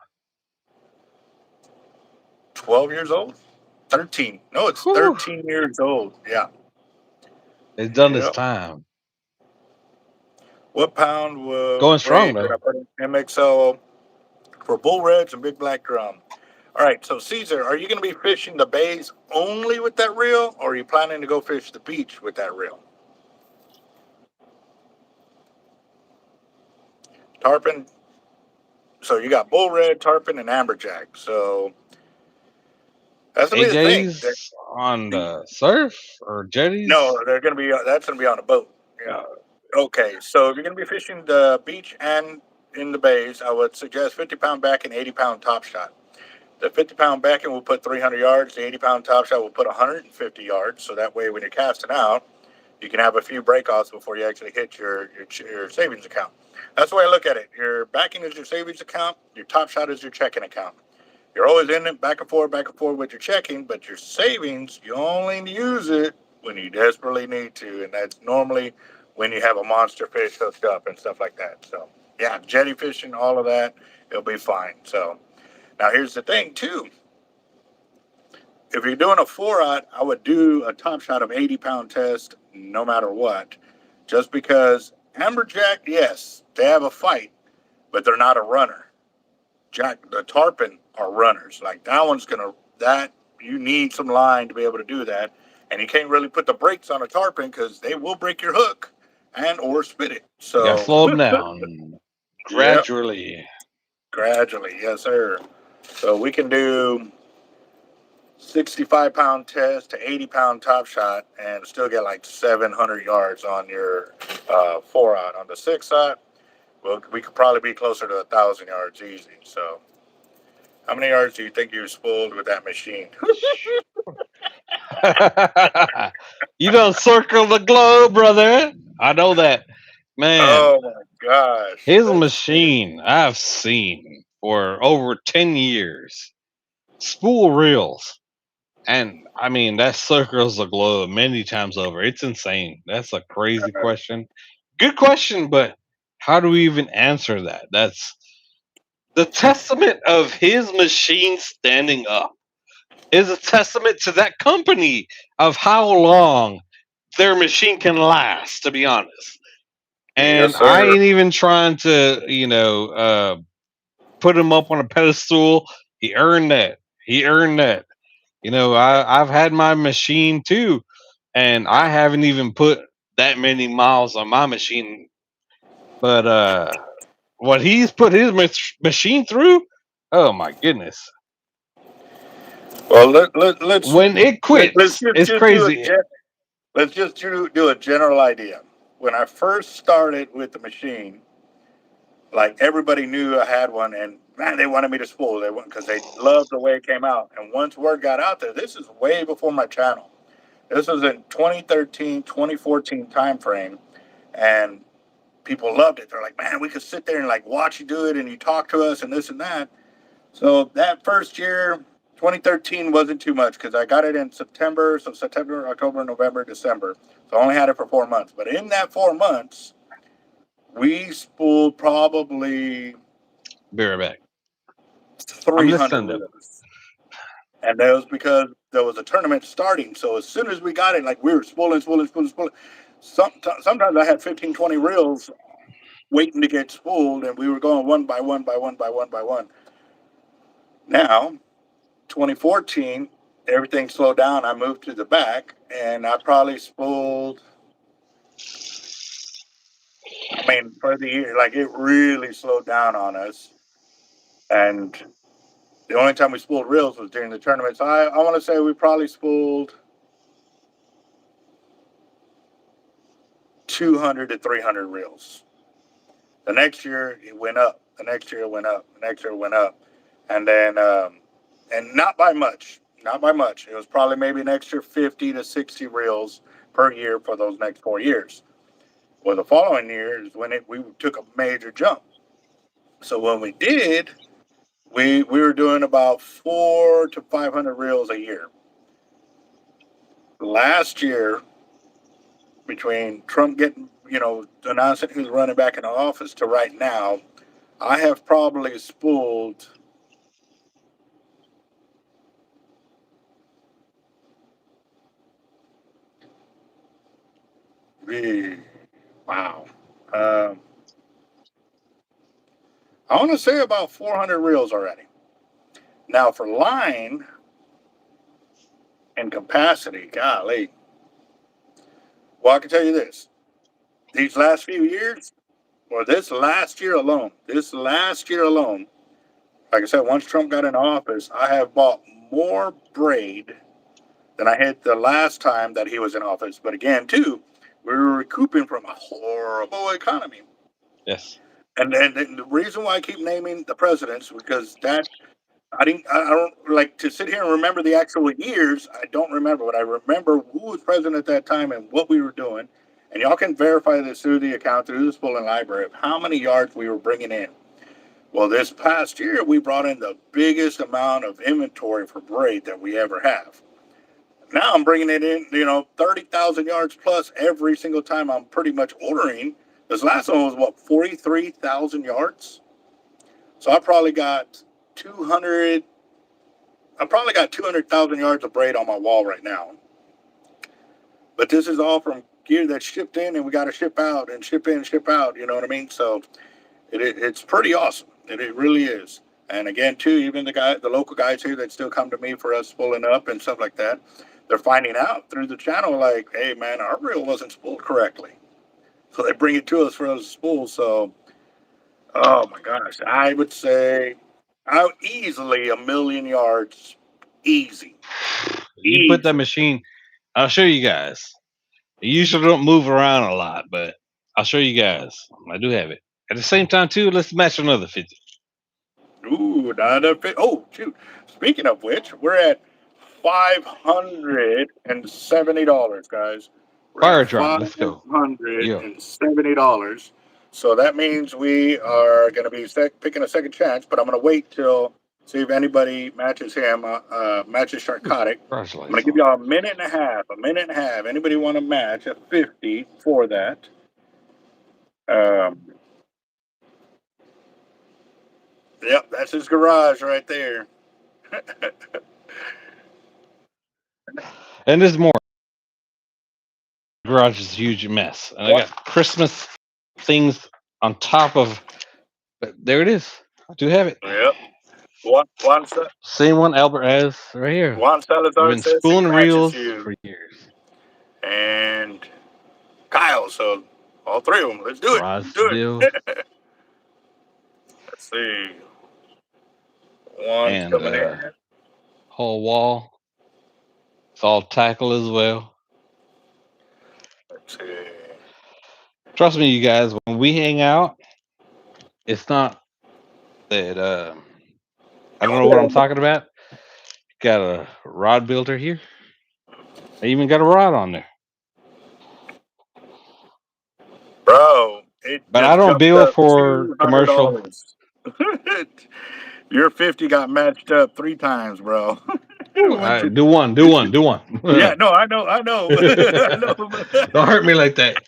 12 years old. 13. No, it's Whew. 13 years old. Yeah. It's done its Yep. time. What pound Going strong braid did I though. put in MXL for bull reds and big black drum? All right, so Caesar, are you going to be fishing the bays only with that reel, or are you planning to go fish the beach with that reel? Tarpon. So you got bull red, tarpon, and amberjack. So that's gonna be the thing. AJ's on the surf or No, jetties. they're gonna be. That's gonna be on a boat. Yeah. Okay, so if you're gonna be fishing the beach and in the bays, I would suggest 50-pound back and 80-pound top shot. The 50-pound backing will put 300 yards. The 80-pound top shot will put 150 yards. So that way, when you're casting out, you can have a few breakoffs before you actually hit your savings account. That's the way I look at it. Your backing is your savings account. Your top shot is your checking account. You're always in it back and forth with your checking, but your savings, you only use it when you desperately need to, and that's normally when you have a monster fish hooked up and stuff like that. So yeah, jetty fishing, all of that, it'll be fine. So now here's the thing too. If you're doing a 4/0, I would do a top shot of 80-pound test no matter what. Just because amberjack, yes, they have a fight, but they're not a runner. the tarpon are runners. Like that one's gonna that you need some line to be able to do that, and you can't really put the brakes on a tarpon because they will break your hook and or spit it. You got to So slow them down yep, gradually. gradually, yes sir. So we can do 65-pound test to 80-pound top shot and still get like 700 yards on your 4-aught. On the 6-aught, well, we could probably be closer to 1,000 yards easy. So, how many yards do you think you spooled with that machine? You don't circle the globe, brother. I know that. Man, Oh my gosh, his let's see. machine I've seen for over 10 years. Spool reels. And I mean, that circles the globe many times over. It's insane. That's a crazy question. Good question, but how do we even answer that? That's the testament of his machine standing up is a testament to that company of how long their machine can last, to be honest. And Yes, I sir. ain't even trying to, put him up on a pedestal. He earned that. He earned that. I've had my machine too, and I haven't even put that many miles on my machine. But what he's put his machine through, oh my goodness! Well, let's When it let's quits, it's just do a crazy. let's just do a general idea. When I first started with the machine, like everybody knew I had one, and man, they wanted me to spool. They want because they loved the way it came out. And once word got out there, this is way before my channel. This was in 2013, 2014 time frame, and people loved it. They're like, man, we could sit there and like watch you do it, and you talk to us and this and that. So that first year, 2013 wasn't too much because I got it in September. So September, October, November, December. So I only had it for 4 months. But in that 4 months, we spooled probably Be right back. I'm 300 listening. reels. And that was because there was a tournament starting. So as soon as we got it, like we were spooling. Sometimes I had 15, 20 reels waiting to get spooled, and we were going one by one by one by one by one. Now, 2014, everything slowed down. I moved to the back, and I probably spooled. I mean, for the year, like it really slowed down on us. And the only time we spooled reels was during the tournament. So I want to say we probably spooled 200 to 300 reels. The next year it went up. The next year it went up. The next year it went up, and then and not by much. Not by much. It was probably maybe an extra 50 to 60 reels per year for those next 4 years. Well, the following year is when we took a major jump. So when we did, we were doing about 400 to 500 reels a year. Last year, between Trump getting announcing he was running back in the office to right now, I have probably spooled the wow. Um, I want to say about 400 reels already. Now for line and capacity, golly. Well, I can tell you this: these last few years, or this last year alone, like I said, once Trump got in office, I have bought more braid than I had the last time that he was in office. But again, too, we were recouping from a horrible economy. Yes. And the reason why I keep naming the presidents because that I don't like to sit here and remember the actual years. I don't remember, but I remember who was president at that time and what we were doing. And y'all can verify this through the account through the Spooling Library of how many yards we were bringing in. Well, this past year we brought in the biggest amount of inventory for braid that we ever have. Now I'm bringing it in, 30,000 yards plus every single time I'm pretty much ordering. This last one was what, 43,000 yards? So I probably got 200,000 yards of braid on my wall right now. But this is all from gear that's shipped in and we got to ship out and ship in, ship out. You know what I mean? So it's pretty awesome. It really is. And again, too, even the local guys here that still come to me for us spooling up and stuff like that, they're finding out through the channel, like, hey, man, our reel wasn't spooled correctly. So they bring it to us for us to spool. So, oh my gosh, I would say out easily a million yards, easy, You put that easy. machine. I'll show you guys. You usually don't move around a lot, but I'll show you guys. I do have it. At the same time, too, let's match another 50. Ooh, not a fit. Oh, shoot. Speaking of which, we're at $570, guys. We're at Fire drop. five Let's go. hundred Yo. and seventy dollars. So that means we are going to be picking a second chance, but I'm going to wait till see if anybody matches him, matches Sharkotic. Garage I'm going to lights give on. y'all a minute and a half. A minute and a half. Anybody want to match at 50 for that? Um, yep, that's his garage right there. And there's more. Garage is a huge mess. And I What? got Christmas things on top of. But there it is. I do have it. Yep. One, Same one Albert has right here. Juan I've Salazar been says he spooling matches reels you. for years. And Kyle, so all three of them. Let's do it. Garage Let's do deals. it. Let's see. One's And coming in. whole wall. It's all tackle as well. Let's see. Trust me, you guys, when we hang out, it's not that I don't know what I'm talking about. Got a rod builder here. I even got a rod on there. Bro, it But I just don't jumped build up for commercial. $200. Your 50 got matched up 3 times, bro. Ooh, One, two. do one. Yeah, Don't no, I know. I know. hurt me like that.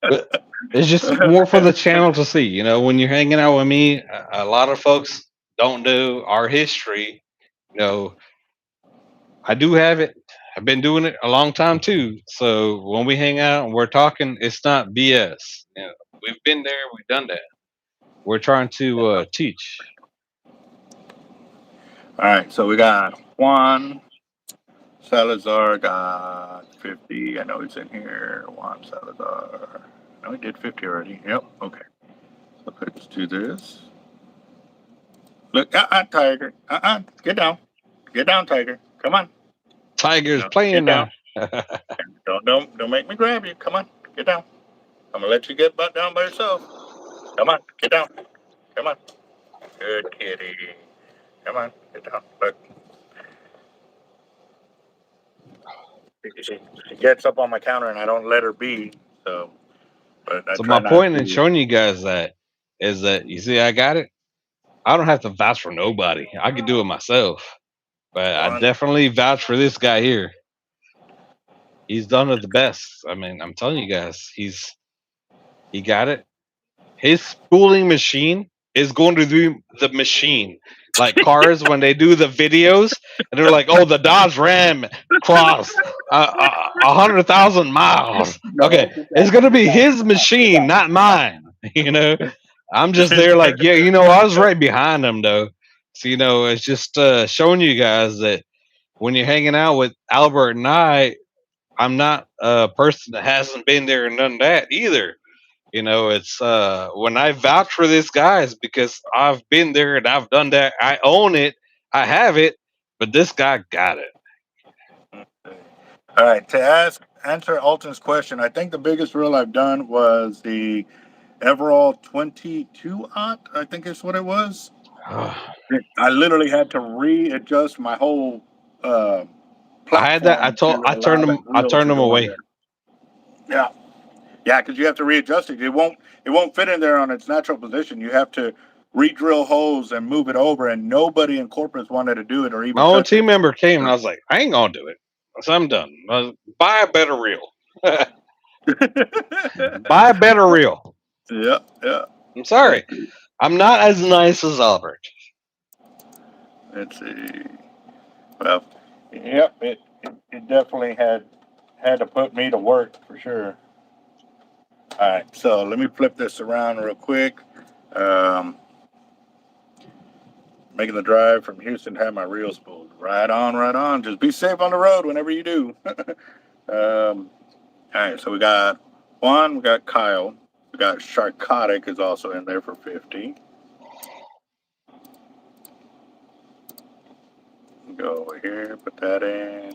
But it's just more for the channel to see. You know, when you're hanging out with me, a lot of folks don't know our history. You know, I do have it. I've been doing it a long time too. So when we hang out and we're talking, it's not BS. You know, we've been there, we've done that. We're trying to teach. All right, so we got Juan Salazar got 50. I know he's in here. Juan Salazar. No, he did 50 already. Yep. Okay. So let's do this. Look, Tiger. Get down. Get down, Tiger. Come on. Tiger's No, get playing down. now. Don't make me grab you. Come on. Get down. I'm gonna let you get butt down by yourself. Come on. Get down. Come on. Good kitty. Come on. Get down. Look. She gets up on my counter and I don't let her be. So, but I So try my not point in to. showing you guys that is that you see I got it. I don't have to vouch for nobody. I can do it myself. But I One. definitely vouch for this guy here. He's done it the best. I mean, I'm telling you guys, he got it. His spooling machine is going to do the machine. Like cars when they do the videos and they're like, "Oh, the Dodge Ram crossed 100,000 miles." Okay, No, get it's down. gonna Get be down. his Get machine, down. not mine. You know, I'm just there like, yeah, you know, I was right behind him though. So you know, it's just showing you guys that when you're hanging out with Albert and I'm not a person that hasn't been there and done that either. You know, it's when I vouch for this guy is because I've been there and I've done that. I own it. I have it, but this guy got it. All right. To answer Alton's question, I think the biggest reel I've done was the Everall 22-aught. I think is what it was. I literally had to readjust my whole uh, I had that. platform to allow that I reel turned to him go on away. there. Yeah, yeah, because you have to readjust it. It won't fit in there on its natural position. You have to re-drill holes and move it over. And nobody in Corpus wanted to do it or My even own touch it. team member came and I was like, I ain't gonna do it. So I'm done. Buy a better reel. Buy a better reel. Yeah, yeah. I'm sorry. I'm not as nice as Albert. Let's see. Well, yep. It definitely had to put me to work for sure. All right, so let me flip this around real quick. Um, Making the drive from Houston to have my reels pulled. Right on, right on. Just be safe on the road whenever you do. All right, so we got Juan, we got Kyle, we got Sharkotic is also in there for 50. Go over here, put that in.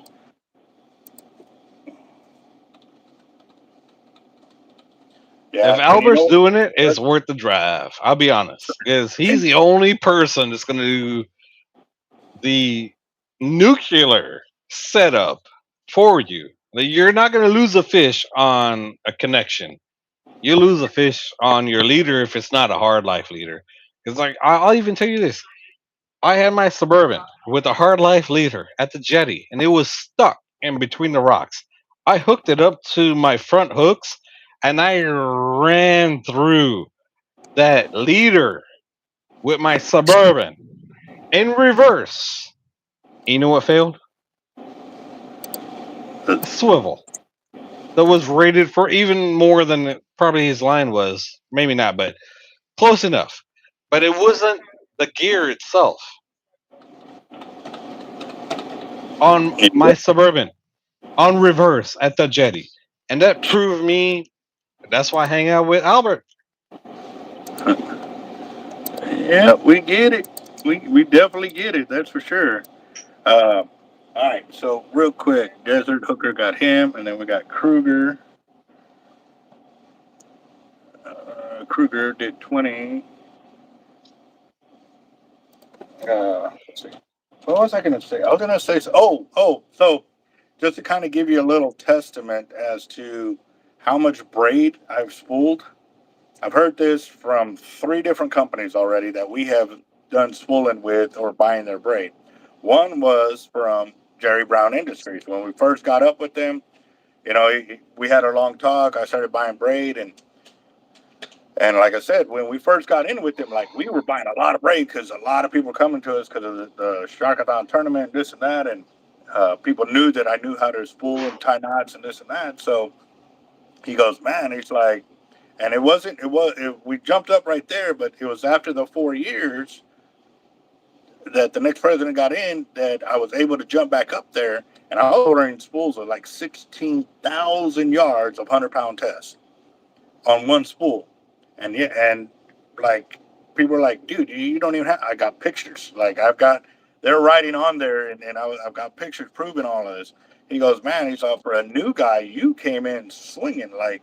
If Yeah, and you Albert's know, doing it, what? it's worth the drive. I'll be honest, because he's the only person that's going to do the nuclear setup for you. Like, you're not going to lose a fish on a connection. You lose a fish on your leader if it's not a hard life leader. It's like I'll even tell you this: I had my suburban with a hard life leader at the jetty, and it was stuck in between the rocks. I hooked it up to my front hooks, and I ran through that leader with my suburban in reverse. You know what failed? A swivel that was rated for even more than probably his line was. Maybe not, but close enough. But it wasn't the gear itself on my suburban on reverse at the jetty, and that proved me. That's why I hang out with Albert. Yeah, we get it. We definitely get it. That's for sure. All right, so real quick, Desert Hooker got him, and then we got Kruger. Kruger did 20. Let's see. What was I going to say? I was going to say, so just to kind of give you a little testament as to how much braid I've spooled. I've heard this from three different companies already that we have done spooling with or buying their braid. One was from Jerry Brown Industries. When we first got up with them, we had a long talk. I started buying braid, and like I said, when we first got in with them, like we were buying a lot of braid because a lot of people were coming to us because of the Sharkathon tournament, this and that, and people knew that I knew how to spool and tie knots and this and that. So he goes, man, he's like, and we jumped up right there, but it was after the 4 years that the next president got in that I was able to jump back up there, and I was ordering spools of like 16,000 yards of 100-pound tests on one spool. And yeah, and like people are like, dude, you don't even have. I got pictures. Like they're writing on there, and I've got pictures proving all of this. He goes, man, he's all for a new guy. You came in swinging like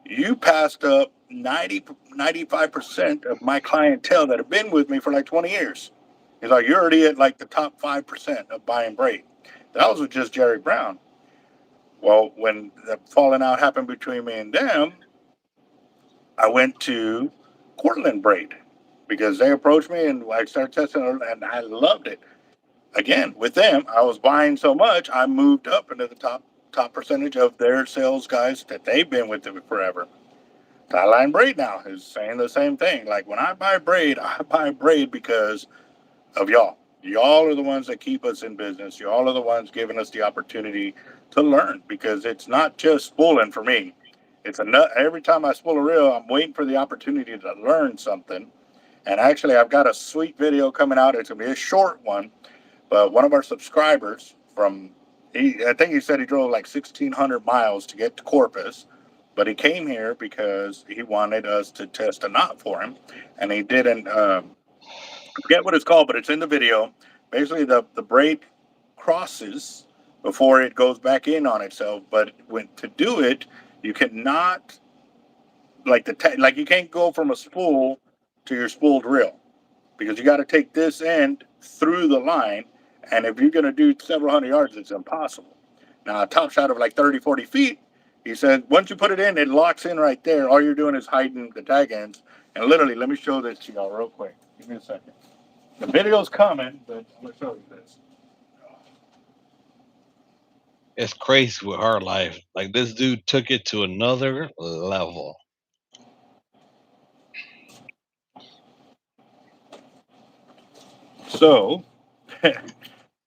you passed up 95% of my clientele that have been with me for like 20 years. He's like, you're already at like the top 5% of buying braid. That was with just Jerry Brown. Well, when the falling out happened between me and them, I went to Cortland Braid because they approached me and I started testing it and I loved it. Again, with them, I was buying so much, I moved up into the top percentage of their sales guys that they've been with them forever. Skyline Braid now is saying the same thing. Like when I buy braid because of y'all. Y'all are the ones that keep us in business. Y'all are the ones giving us the opportunity to learn because it's not just spooling for me. It's a nut. Every time I spool a reel, I'm waiting for the opportunity to learn something. And actually, I've got a sweet video coming out. It's going to be a short one, but one of our subscribers I think he said he drove like 1,600 miles to get to Corpus, but he came here because he wanted us to test a knot for him. And he didn't, I forget what it's called, but it's in the video. Basically, the braid crosses before it goes back in on itself. But when to do it, you cannot like you can't go from a spool to your spooled reel because you got to take this end through the line, and if you're going to do several hundred yards, it's impossible. Now, a top shot of like 30, 40 feet, he said, once you put it in, it locks in right there. All you're doing is hiding the tag ends. And literally, let me show this to y'all real quick. Give me a second. The video's coming, but I'm going to show you this. It's crazy with hard life. Like this dude took it to another level. So,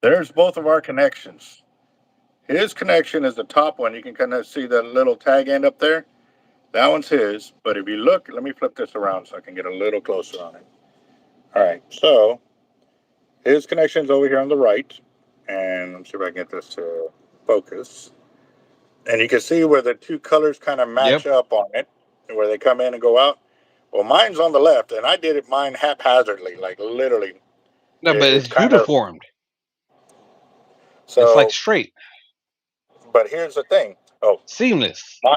there's both of our connections. His connection is the top one. You can kind of see the little tag end up there. That one's his. But if you look, let me flip this around so I can get a little closer on it. All right. So his connection's over here on the right, and let's see if I can get this to focus. And you can see where the two colors kind of Yep. match up on it, where they come in and go out. Well, mine's on the left, and I did it mine haphazardly, like literally. No, but It it's kind of uniformed. It's like so. straight, But here's the thing. Oh, seamless. my,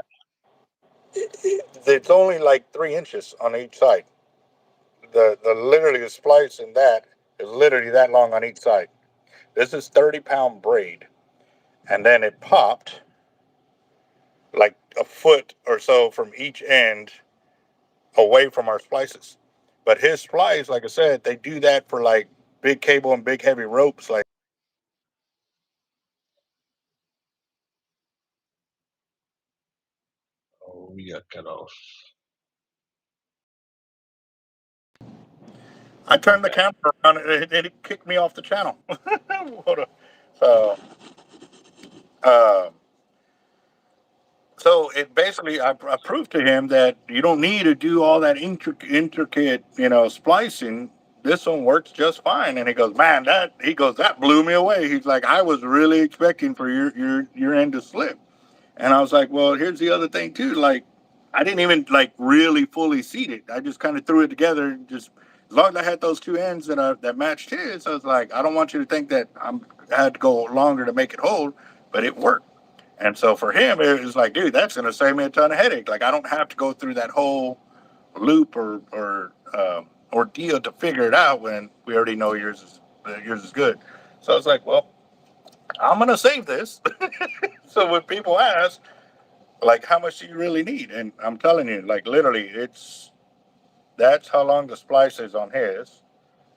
it's only like 3 inches on each side. The literally the splice in that is literally that long on each side. This is 30-pound braid, and then it popped like a foot or so from each end away from our splices. But his splice, like I said, they do that for like big cable and big heavy ropes. Like Oh, we got cut off. I turned the Okay. camera around and it kicked me off the channel. Hold on. So, uh, so it basically, I proved to him that you don't need to do all that intricate, splicing. This one works just fine. And he goes, man, that blew me away. He's like, I was really expecting for your end to slip. And I was like, well, here's the other thing too. Like, I didn't even like really fully seat it. I just kind of threw it together. And just as long as I had those two ends that matched his, I was like, I don't want you to think that I had to go longer to make it hold, but it worked. And so for him, it was like, dude, that's going to save me a ton of headache. Like, I don't have to go through that whole loop or ordeal to figure it out when we already know yours is good. So I was like, well, I'm going to save this. So when people ask, like, how much do you really need? And I'm telling you, like, literally, that's how long the splice is on his.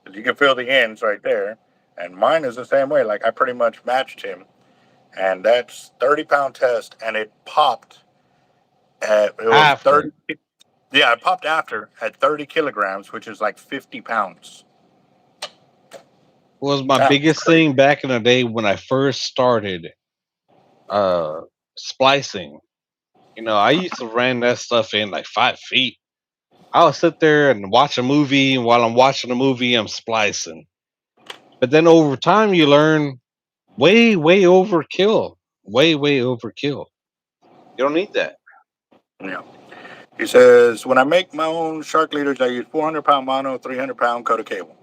'Cause you can feel the ends right there. And mine is the same way. Like, I pretty much matched him. And that's 30-pound test. And it popped it was After 30. Yeah, it popped after at 30 kilograms, which is like 50 pounds. was my That was biggest crazy. thing back in the day when I first started uh splicing. I used to ran that stuff in like 5 feet. I would sit there and watch a movie, and while I'm watching the movie, I'm splicing. But then over time, you learn way overkill, way overkill. You don't need that. Yeah. He says, when I make my own shark leaders, I use 400-pound mono, 300-pound coated cable.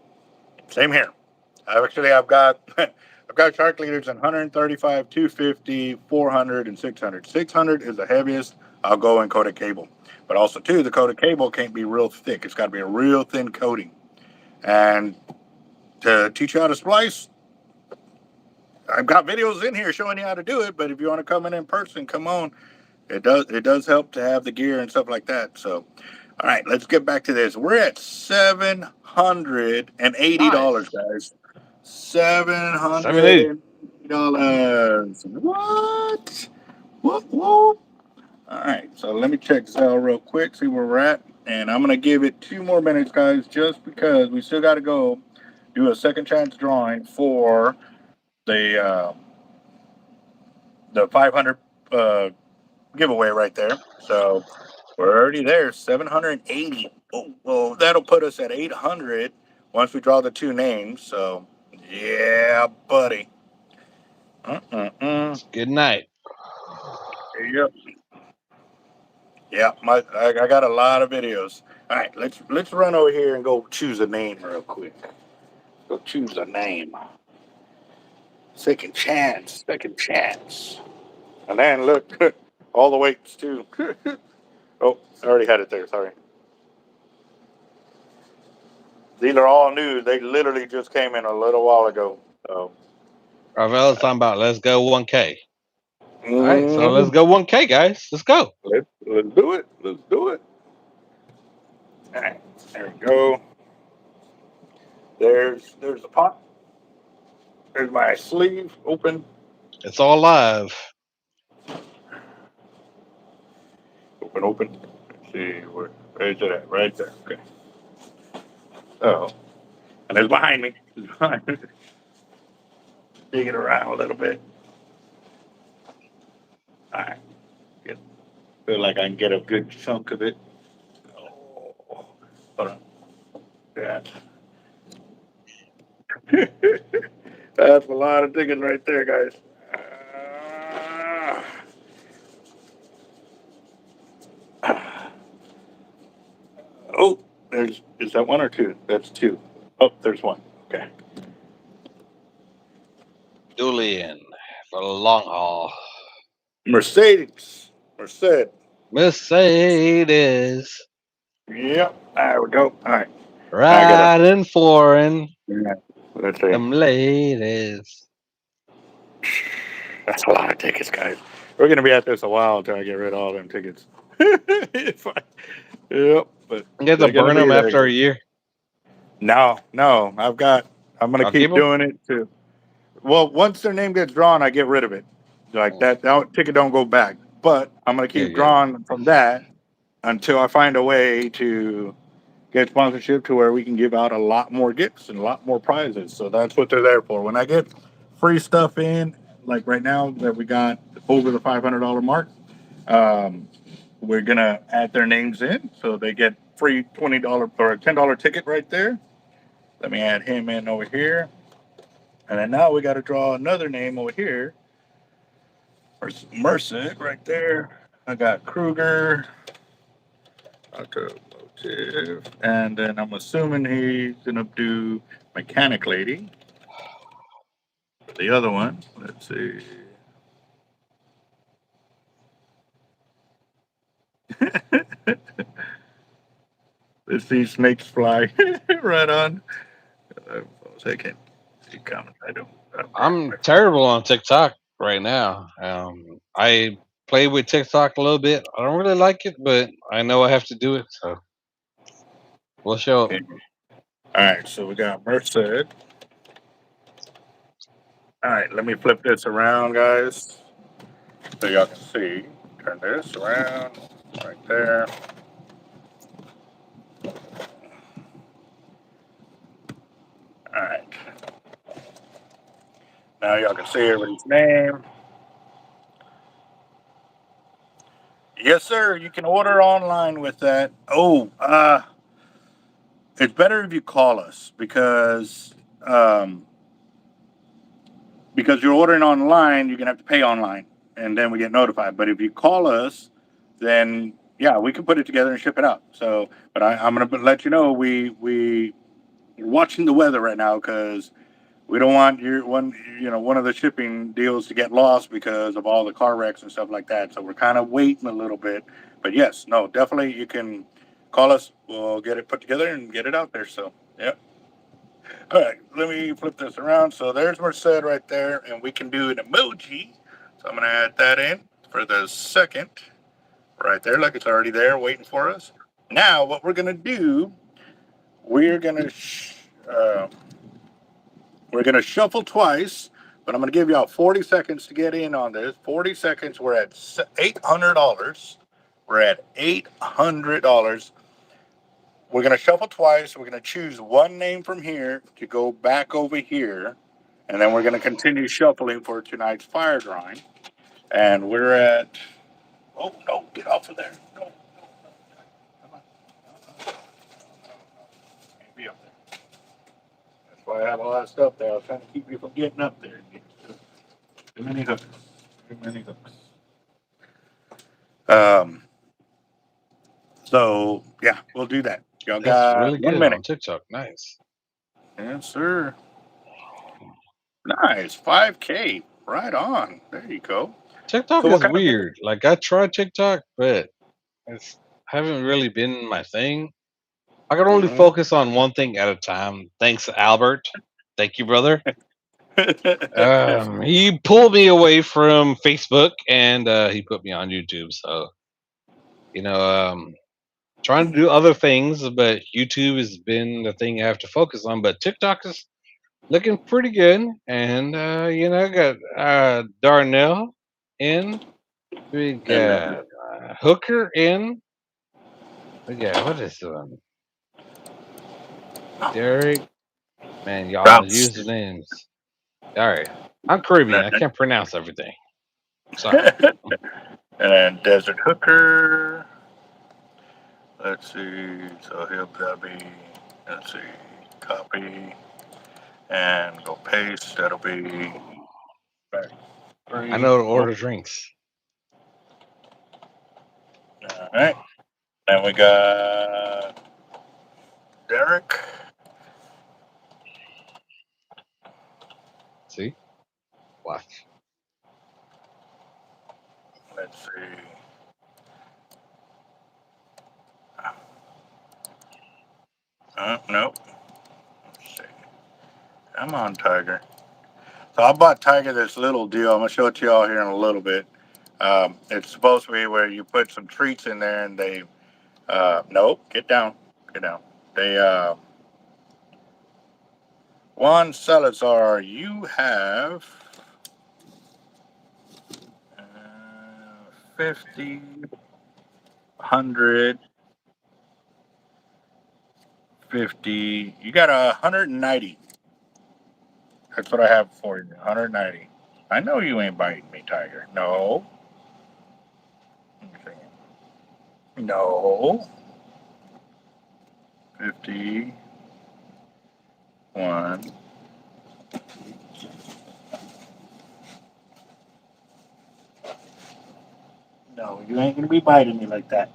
Same here. I've got I've got shark leaders in 135, 250, 400, and 600. 600 is the heaviest. I'll go in coated cable. But also, too, the coated cable can't be real thick. It's got to be a real thin coating. And to teach you how to splice, I've got videos in here showing you how to do it. But if you want to come in person, come on. It does help to have the gear and stuff like that. So, all right, let's get back to this. We're at $780, Nice. guys. Seven 780. hundred dollars. What? Whoop whoop. All right, so let me check Zell real quick, see where we're at, and I'm gonna give it 2 more minutes, guys, just because we still got to go do a second chance drawing for the uh, the 500 giveaway right there. So we're already there, 780. Oh, well, that'll put us at 800 once we draw the two names. So yeah, buddy. Mm-mm-mm. Good night. Yep. Yeah, I got a lot of videos. All right, let's run over here and go choose a name real quick. Go choose a name. Second chance, second chance. And then look, all the weights too. Oh, I already had it there. Sorry. These are all new. They literally just came in a little while ago. So, Ravel's talking about let's go 1K. All right, so let's mhm. go 1K, guys. Let's go. Let's do it. Let's do it. All right, there we go. There's the pot. There's my sleeve open. It's all live. Open, open. Let's see where's it at? Right there. Okay. Oh, and it's behind me. It's behind me. Dig it around a little bit. All right. Get, feel like I can get a good chunk of it. Oh, hold on. Yeah. That's a lot of tickets right there, guys. Oh, is that one or two? That's two. Oh, there's one. Okay. Julian for the long haul. Mercedes. Mercedes. Mercedes Yep. There we go. All right. Now I got to. riding foreign. Yeah. Let's see. Them ladies. That's a lot of tickets, guys. We're gonna be at this a while until I get rid of all them tickets. If I- yep, but You get to they're gonna burn be them there. after a year. No, no, I've got. I'm gonna I'll keep keep them. doing it too. Well, once their name gets drawn, I get rid of it. Like that, that ticket don't go back. But I'm gonna Good, keep good. drawing from that until I find a way to get sponsorship to where we can give out a lot more gifts and a lot more prizes. So that's what they're there for. When I get free stuff in, like right now that we got over the $500 mark, um, we're gonna add their names in so they get free $20 or a $10 ticket right there. Let me add him in over here, and then now we got to draw another name over here. Mercer right there. I got Kruger, automotive, and then I'm assuming he's gonna do mechanic lady. The other one, let's see. Let's see snakes fly right on. Second, see comments. I don't grab I'm my terrible on TikTok right now. I play with TikTok a little bit. I don't really like it, but I know I have to do it, so we'll show up. phone. All right, so we got Merced. All right, let me flip this around, guys, so y'all can see. Turn this around right there. All right, now y'all can see everybody's name. Yes, sir. You can order online with that. Oh, it's better if you call us um, because you're ordering online. You're gonna have to pay online, and then we get notified. But if you call us, then yeah, we can put it together and ship it out. So, but I'm gonna let you know we're watching the weather right now because we don't want one of the shipping deals to get lost because of all the car wrecks and stuff like that. So we're kind of waiting a little bit. But yes, no, definitely you can call us. We'll get it put together and get it out there. So yeah. All right, let me flip this around. So there's Merced right there, and we can do an emoji. So I'm gonna add that in for the second right there, like it's already there waiting for us. Now what we're gonna do, we're gonna uh, we're going to shuffle twice, but I'm going to give y'all 40 seconds to get in on this. 40 seconds. We're at $800. We're at $800. We're going to shuffle twice. We're going to choose one name from here to go back over here. And then we're going to continue shuffling for tonight's fire drawing. And we're at, oh, no, get off of there. No, no, come on. Can't be up there. That's why I have a lot of stuff there. I was trying to keep you from getting up there. Too many hooks. Too many hooks. Um, so yeah, we'll do that. Y'all That's got really 1 good minute. on TikTok. Nice. Yes, sir. Nice. 5K. Right on. There you go. TikTok So what is kind of video? weird. Like I tried TikTok, but it's haven't really been my thing. I can only Mhm. focus on one thing at a time. Thanks, Albert. Thank you, brother. Yes. He pulled me away from Facebook and he put me on YouTube. So you know, trying to do other things, but YouTube has been the thing I have to focus on. But TikTok is looking pretty good, and I got Darnell in. We And got Hooker in. We got what is Derek? Man, y'all Routes. usernames. All right, I'm Caribbean. I can't pronounce everything. Sorry. And then Desert Hooker. Let's see. So he'll probably, let's see, copy. and go paste. That'll be back I 3. know to order drinks. All right. Then we got Derek. See? Watch. Let's see. Nope. Let's see. Come on, Tiger. So I bought Tiger this little deal. I'm gonna show it to y'all here in a little bit. It's supposed to be where you put some treats in there, and they nope. Get down. Get down. They Juan Salazar. You have 50, 100, 50. You got 190. That's what I have for you. 190. I know you ain't biting me, Tiger. No. No. 51. No, you ain't gonna be biting me like that.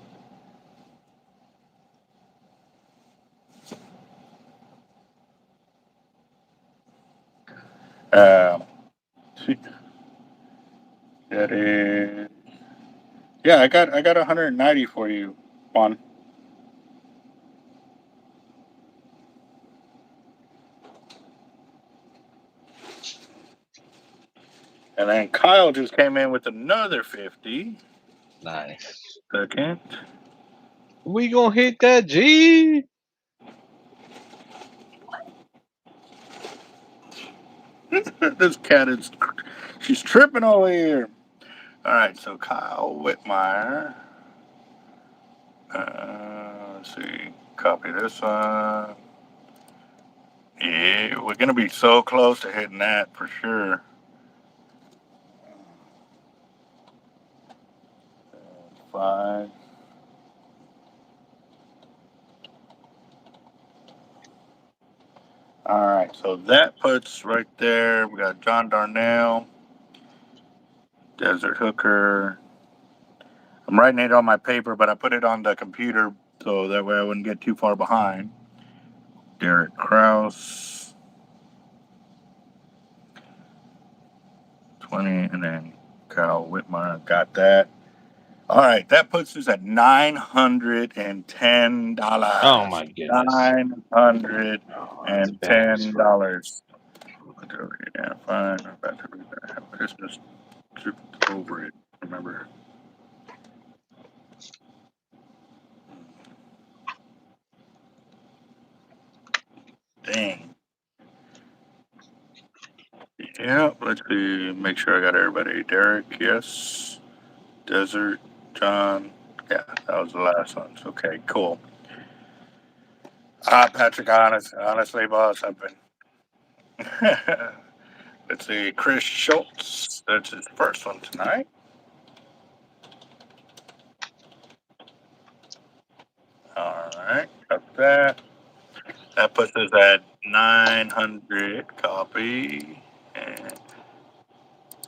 Um, that is, yeah. I got 190 for you, Juan. And then Kyle just came in with another 50. Nice. Second. We gonna hit that G. This cat is, she's tripping over here. All right, so Kyle Whitmire. Let's see. Copy this one. Yeah, we're gonna be so close to hitting that for sure. 5. All right, so that puts right there. We got John Darnell, Desert Hooker. I'm writing it on my paper, but I put it on the computer so that way I wouldn't get too far behind. Derek Kraus, 20, and then Kyle Whitmire. Got that. All right, that puts us at Oh $910. my goodness. Oh, that's batteries for $910. Yeah, fine. I'm about to read that. It's just tripped over it. Remember. Dang. Yeah, let's see. Make sure I got everybody. Derek, yes. Desert, John. Yeah, that was the last one. Okay, cool. Patrick, honestly, boss, I've been. Let's see. Chris Schultz. That's his first one tonight. All right, got that. That puts us at 900 copy and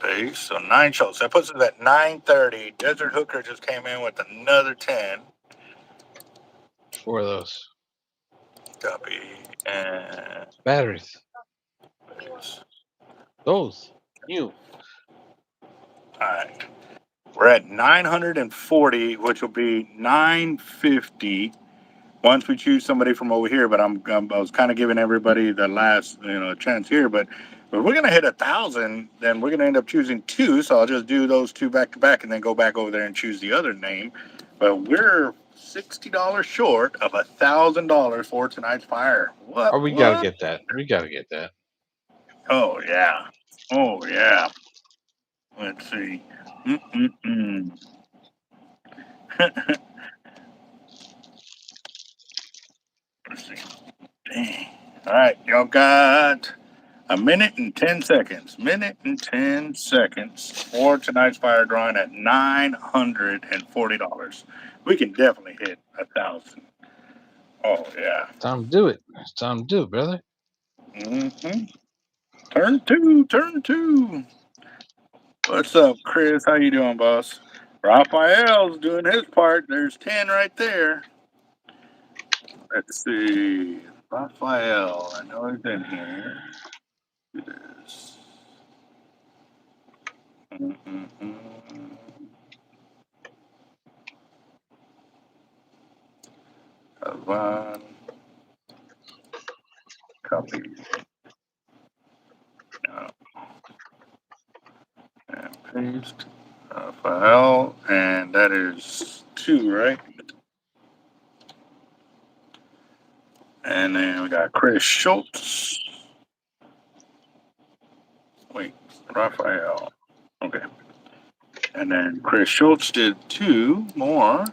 paste. So 9 Schultz. That puts us at 930. Desert Hooker just came in with another 10. of those Copy and batteries. paste. Those new. All right. We're at 940, which will be 950 once we choose somebody from over here. But I was kind of giving everybody the last chance here. But if we're gonna hit 1,000, then we're gonna end up choosing 2. So I'll just do those 2 back to back, and then go back over there and choose the other name. But we're $60 short of $1,000 for tonight's fire. Oh, What? we gotta What? get that. We gotta get that. Oh yeah. Oh yeah. Let's see. Mm-mm-mm. Let's see. Dang. All right, y'all got a minute and 10 seconds. Minute and 10 seconds for tonight's fire drawing at $940. We can definitely hit 1,000. Oh yeah. Time to do it. It's time to do it, brother. Mm-hmm. Turn two. What's up, Chris? How you doing, boss? Raphael's doing his part. There's 10 right there. Let's see. Raphael, I know he's in here. It is. One copy. And paste. Raphael, and that is 2, right? And then we got Chris Schultz. Wait, Raphael. Okay. And then Chris Schultz did 2 more.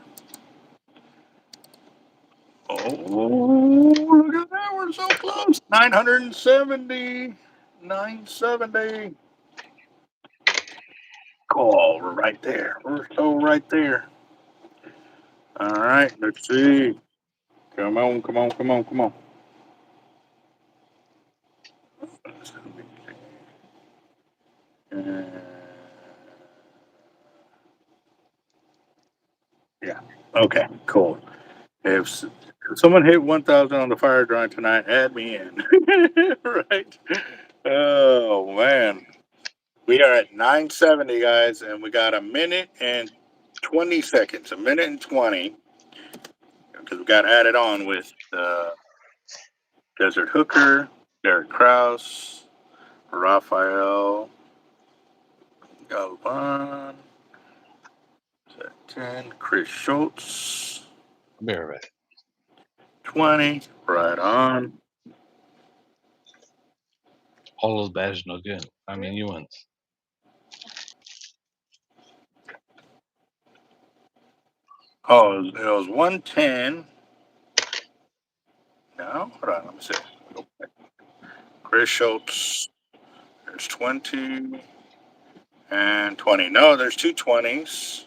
Oh, look at that. We're so close. 970. 970. Cool. We're right there. We're so right there. All right. Let's see. Come on. Uh, yeah. Okay. Cool. If someone hit 1,000 on the fire drawing tonight, add me in. Right. Oh, man. We are at 970, guys, and we got a minute and 20 seconds. A minute and 20. Because we got added on with Desert Hooker, Derek Kraus, Raphael, Galvan, 10, Chris Schultz, I'll be right back. 20, right on. All those badges no good. I mean, new ones. Oh, it was 110. No, hold on, let me see. Chris Schultz, there's 20 and 20. No, there's two 20s.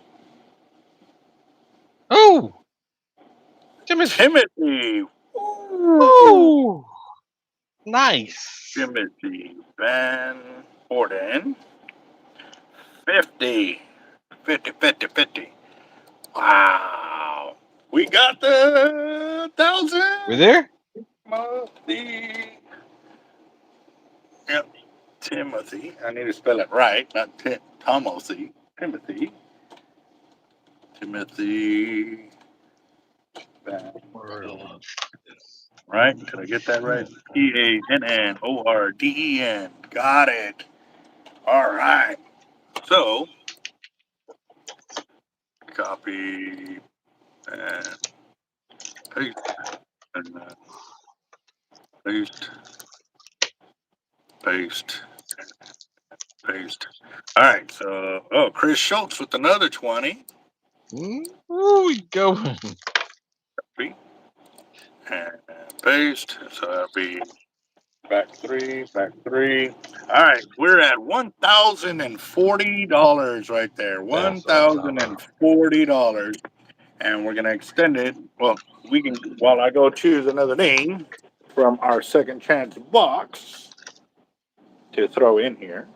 Oh, Timothy. Oh, nice. Timothy Van Orden. 50. 50. Wow. We got the 1,000. We there? Timothy. Yep. Timothy. I need to spell it right, not Timothy. Timothy. Van Orden. Right? Did I get that right? Pannorden. Got it. All right. So, copy and paste and paste, paste, paste. All right. So, Chris Schultz with another 20. Ooh, we going. Copy and paste. So that'll be back three. All right. We're at $1,040 right there. That's what I'm talking about. $1,040. And we're going to extend it. Well, we can, while I go choose another name from our second chance box to throw in here.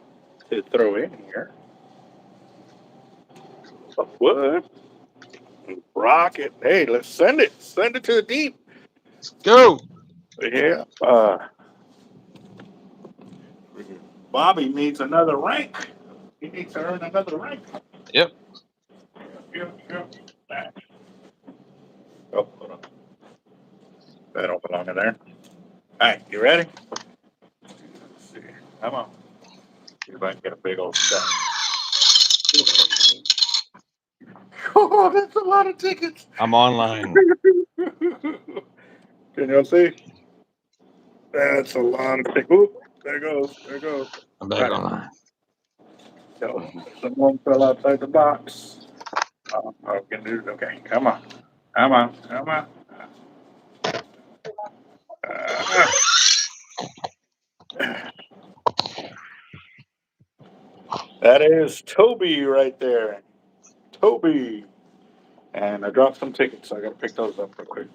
What? Rocket. Hey, let's send it. Send it to the deep. Let's go. Yeah. Bobby needs another rank. He needs to earn another rank. Yep. Yep. Oh, hold on. That don't belong in there. All right, you ready? Let's see. Come on. See if I can get a big old stack. Oh, that's a lot of tickets. I'm online. Can y'all see? That's a lot of tickets. Oop, there goes. I'm back online. So, someone fell outside the box. I can do it. Okay, come on. That is Toby right there. Toby. And I dropped some tickets, so I gotta pick those up real quick.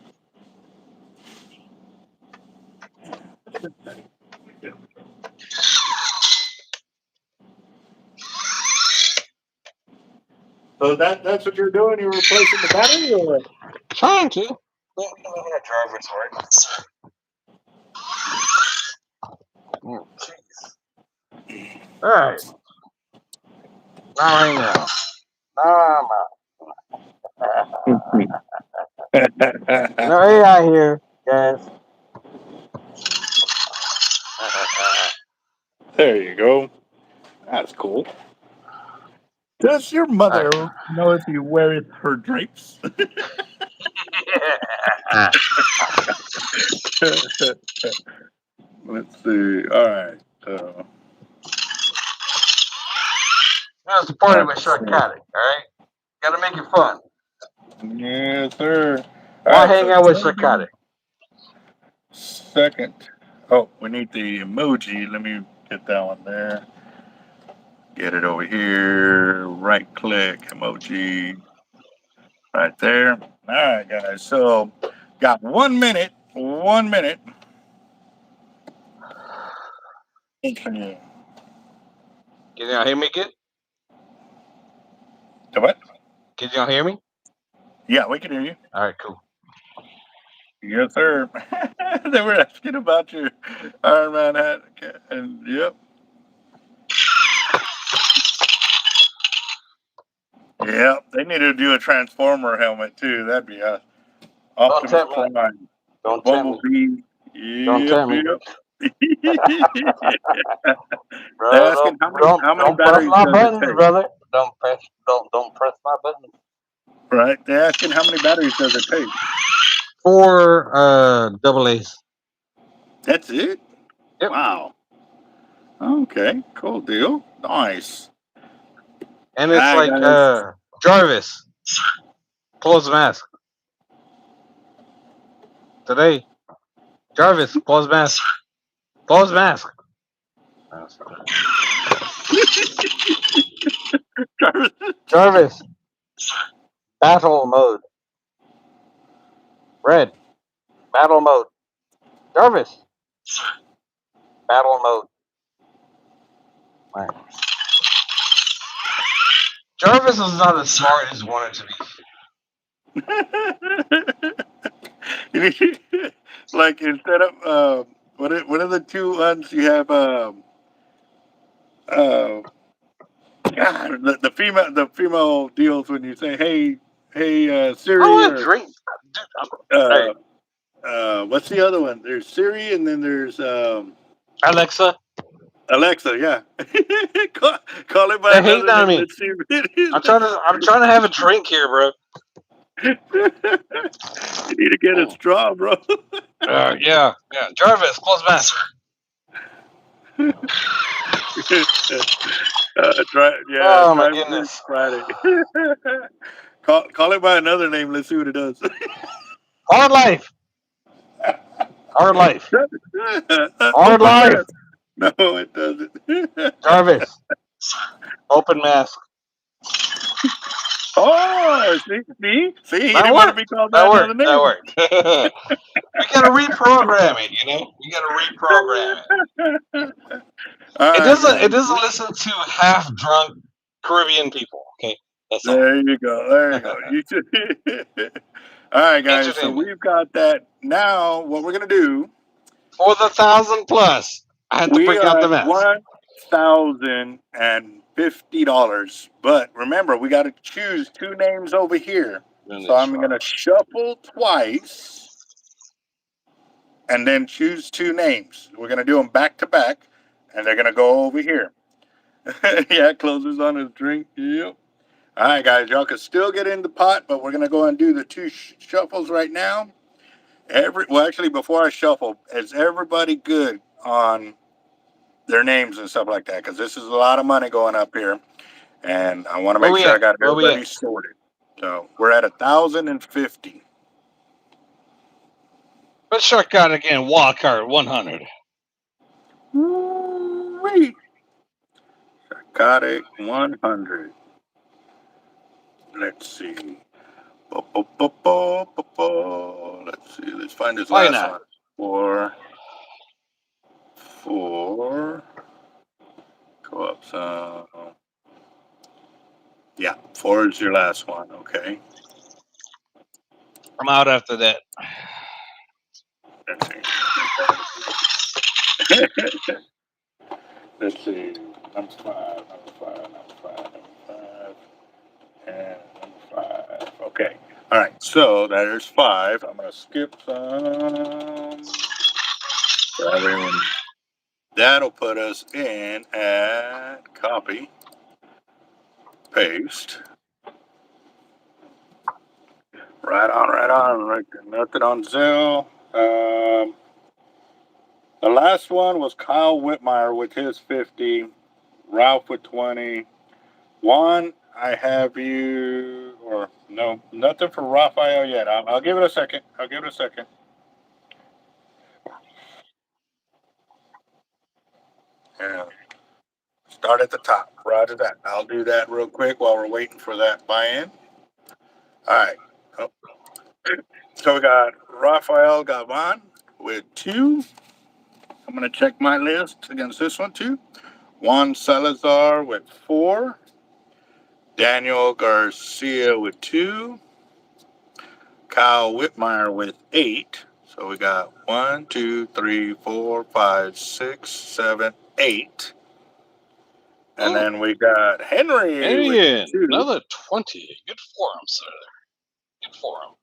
So that's what you're doing? You're replacing the battery or what? Trying to. Let me drive it right. Jeez. All right. Not right now. Nah, no AI here, guys. There you go. That's cool. Does your mother know if you wear her drapes? Let's see. All right. That's the party with Sharkotic, alright? Gotta make it fun. Yes, sir. All Why right. hang So out with Sharkotic? second. Oh, we need the emoji. Let me get that one there. Get it over here. Right click emoji. Right there. All right, guys. So, got 1 minute. 1 minute. Okay. Can y'all hear me good? The what? Can y'all hear me? Yeah, we can hear you. Alright, cool. Yes, sir. They were asking about your Iron Man hat. And yep. Yep. They need to do a Transformer helmet too. That'd be a Don't Optimus tempt me. Prime. Don't tempt me. Bumblebee. Don't Yep, tempt me. yep. They're Bro, asking how many don't press batteries my does it buttons, take? brother. Don't press my buttons. Right? They're asking how many batteries does it take? 4 double A's. That's it? Yep. Wow. Okay, cool deal. Nice. And All it's right, like guys. Jarvis, close mask. Today. Jarvis, close mask. Close mask. Jarvis, battle mode. Red, battle mode. Jarvis, battle mode. Right. Jarvis is not as smart as wanted to be. Like instead of what are the two ones you have? Uh, God, the female deals when you say hey I Siri want to or drink. Dude, hey, uh what's the other one? There's Siri and then there's Alexa, Alexa. Yeah, call it by they're hating another on name. me. Let's see if it is. I'm trying to have a drink here, bro. You need to get a straw, bro. Yeah. Jarvis, close mask. Oh my Try Fruit goodness. Friday. Call it by another name. Let's see what it does. Hard life. Hard life. Hard Open life. mask. No, it doesn't. Jarvis, open mask. Oh, see, he That didn't want to worked. be called by That another worked. That name. worked. We gotta reprogram it. We gotta reprogram it. All It right, doesn't. guys. It doesn't listen to half drunk Caribbean people. Okay, that's all. There you go. There you go. You should. All right, guys. So Entertainment we've got that. Now, what we're gonna do? for the 1,000+. I had to We break out are the at mask. $1,050, but remember, we got to choose two names over here. So I'm gonna shuffle twice and then choose two names. We're gonna do them back to back, and they're gonna go over here. Yeah, closes on his drink. Yep. All right, guys, y'all can still get in the pot, but we're gonna go and do the two shuffles right now. Actually, before I shuffle, is everybody good on their names and stuff like that? Because this is a lot of money going up here, and I want to Where make we sure I at? got Where we everybody at? sorted. So we're at 1,050. Let's shortcut again. Wild card 100. Wait, got it. 100. Let's see. Let's see. Let's find this Why last not? one. Four. Go up some. Yeah, 4 is your last one. Okay. I'm out after that. Let's see. Let's see. Number 5, number 5, number 5, number 5, and number 5. Okay. All right. So there's 5. I'm going to skip some. That'll put us in at copy, paste. Right on, right on. Right, nothing on Zell. The last one was Kyle Whitmire with his 50, Ralph with 20. Juan, I have you, or no, nothing for Raphael yet. I'll give it a second. I'll give it a second. Yeah. Start at the top. Roger that. I'll do that real quick while we're waiting for that buy-in. All right. Oh. So we got Raphael Gavan with 2. I'm going to check my list against this one too. Juan Salazar with 4. Daniel Garcia with 2. Kyle Whitmire with 8. So we got 1, 2, 3, 4, 5, 6, 7, 8. And then we got Henry with And 2. another 20. Good for him, sir. Good for him.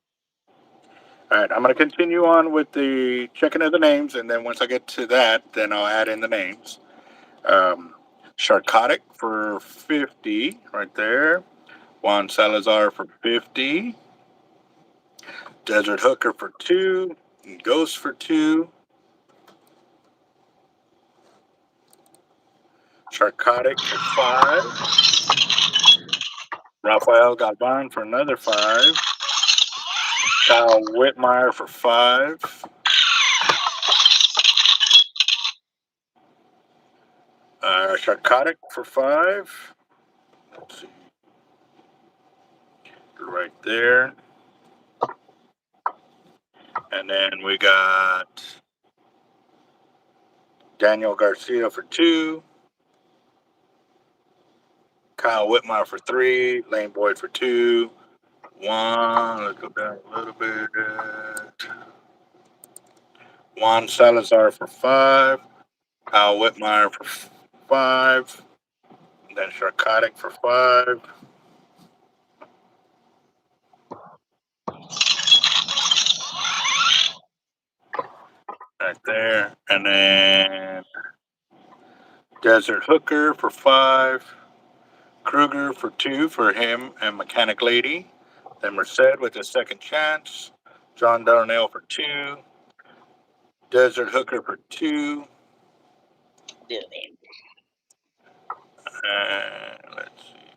All right, I'm going to continue on with the checking of the names, and then once I get to that, then I'll add in the names. Sharkotic for 50, right there. Juan Salazar for 50. Desert Hooker for 2. Ghost for 2. Sharkotic for 5. Raphael Galvan for another 5. Kyle Whitmire for 5. Sharkotic for 5. Let's see. Right there. And then we got Daniel Garcia for 2. Kyle Whitmire for 3. Lane Boyd for 2. 1. Let's go down a little bit. Juan Salazar for 5. Kyle Whitmire for 5. And then Sharkotic for 5. Right there. And then Desert Hooker for 5. Kruger for 2 for him and Mechanic Lady. Then Merced with his second chance. John Darnell for 2. Desert Hooker for 2. And let's see.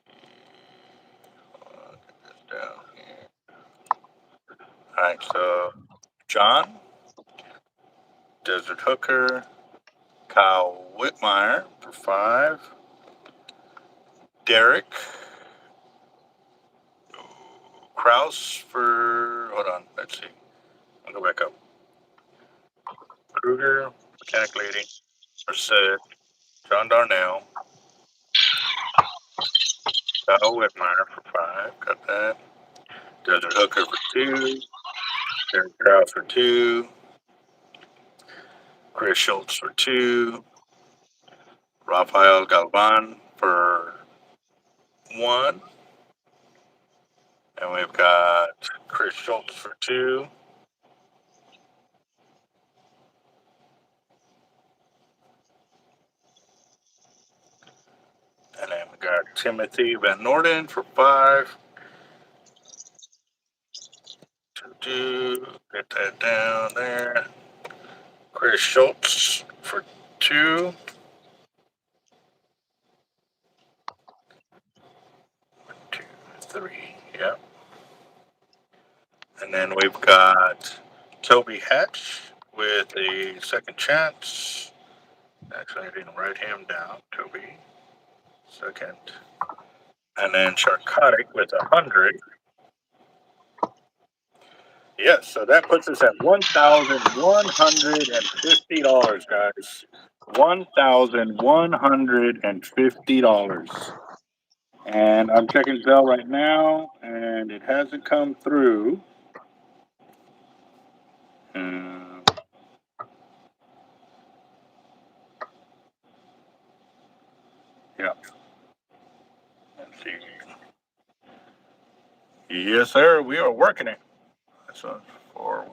I'll get this down here. All right, so John, Desert Hooker, Kyle Whitmire for 5. Derek Kraus for, hold on, let's see. I'll go back up. Kruger, Mechanic Lady, Merced, John Darnell, Kyle Whitmire for 5. Got that. Desert Hooker for 2. Derek Kraus for 2. Chris Schultz for 2. Rafael Galvan for 1. And we've got Chris Schultz for 2. And then we got Timothy Van Norden for 5. Get that down there. Chris Schultz for 2. 1, 2, 3. Yep. And then we've got Toby Hatch with a second chance. Actually, I didn't write him down. Toby, second. And then Sharkotic with 100. Yes, so that puts us at $1,150, guys. $1,150. And I'm checking Zelle right now, and it hasn't come through. Yeah. Let's see. Yes, sir. We are working it. So 4-1.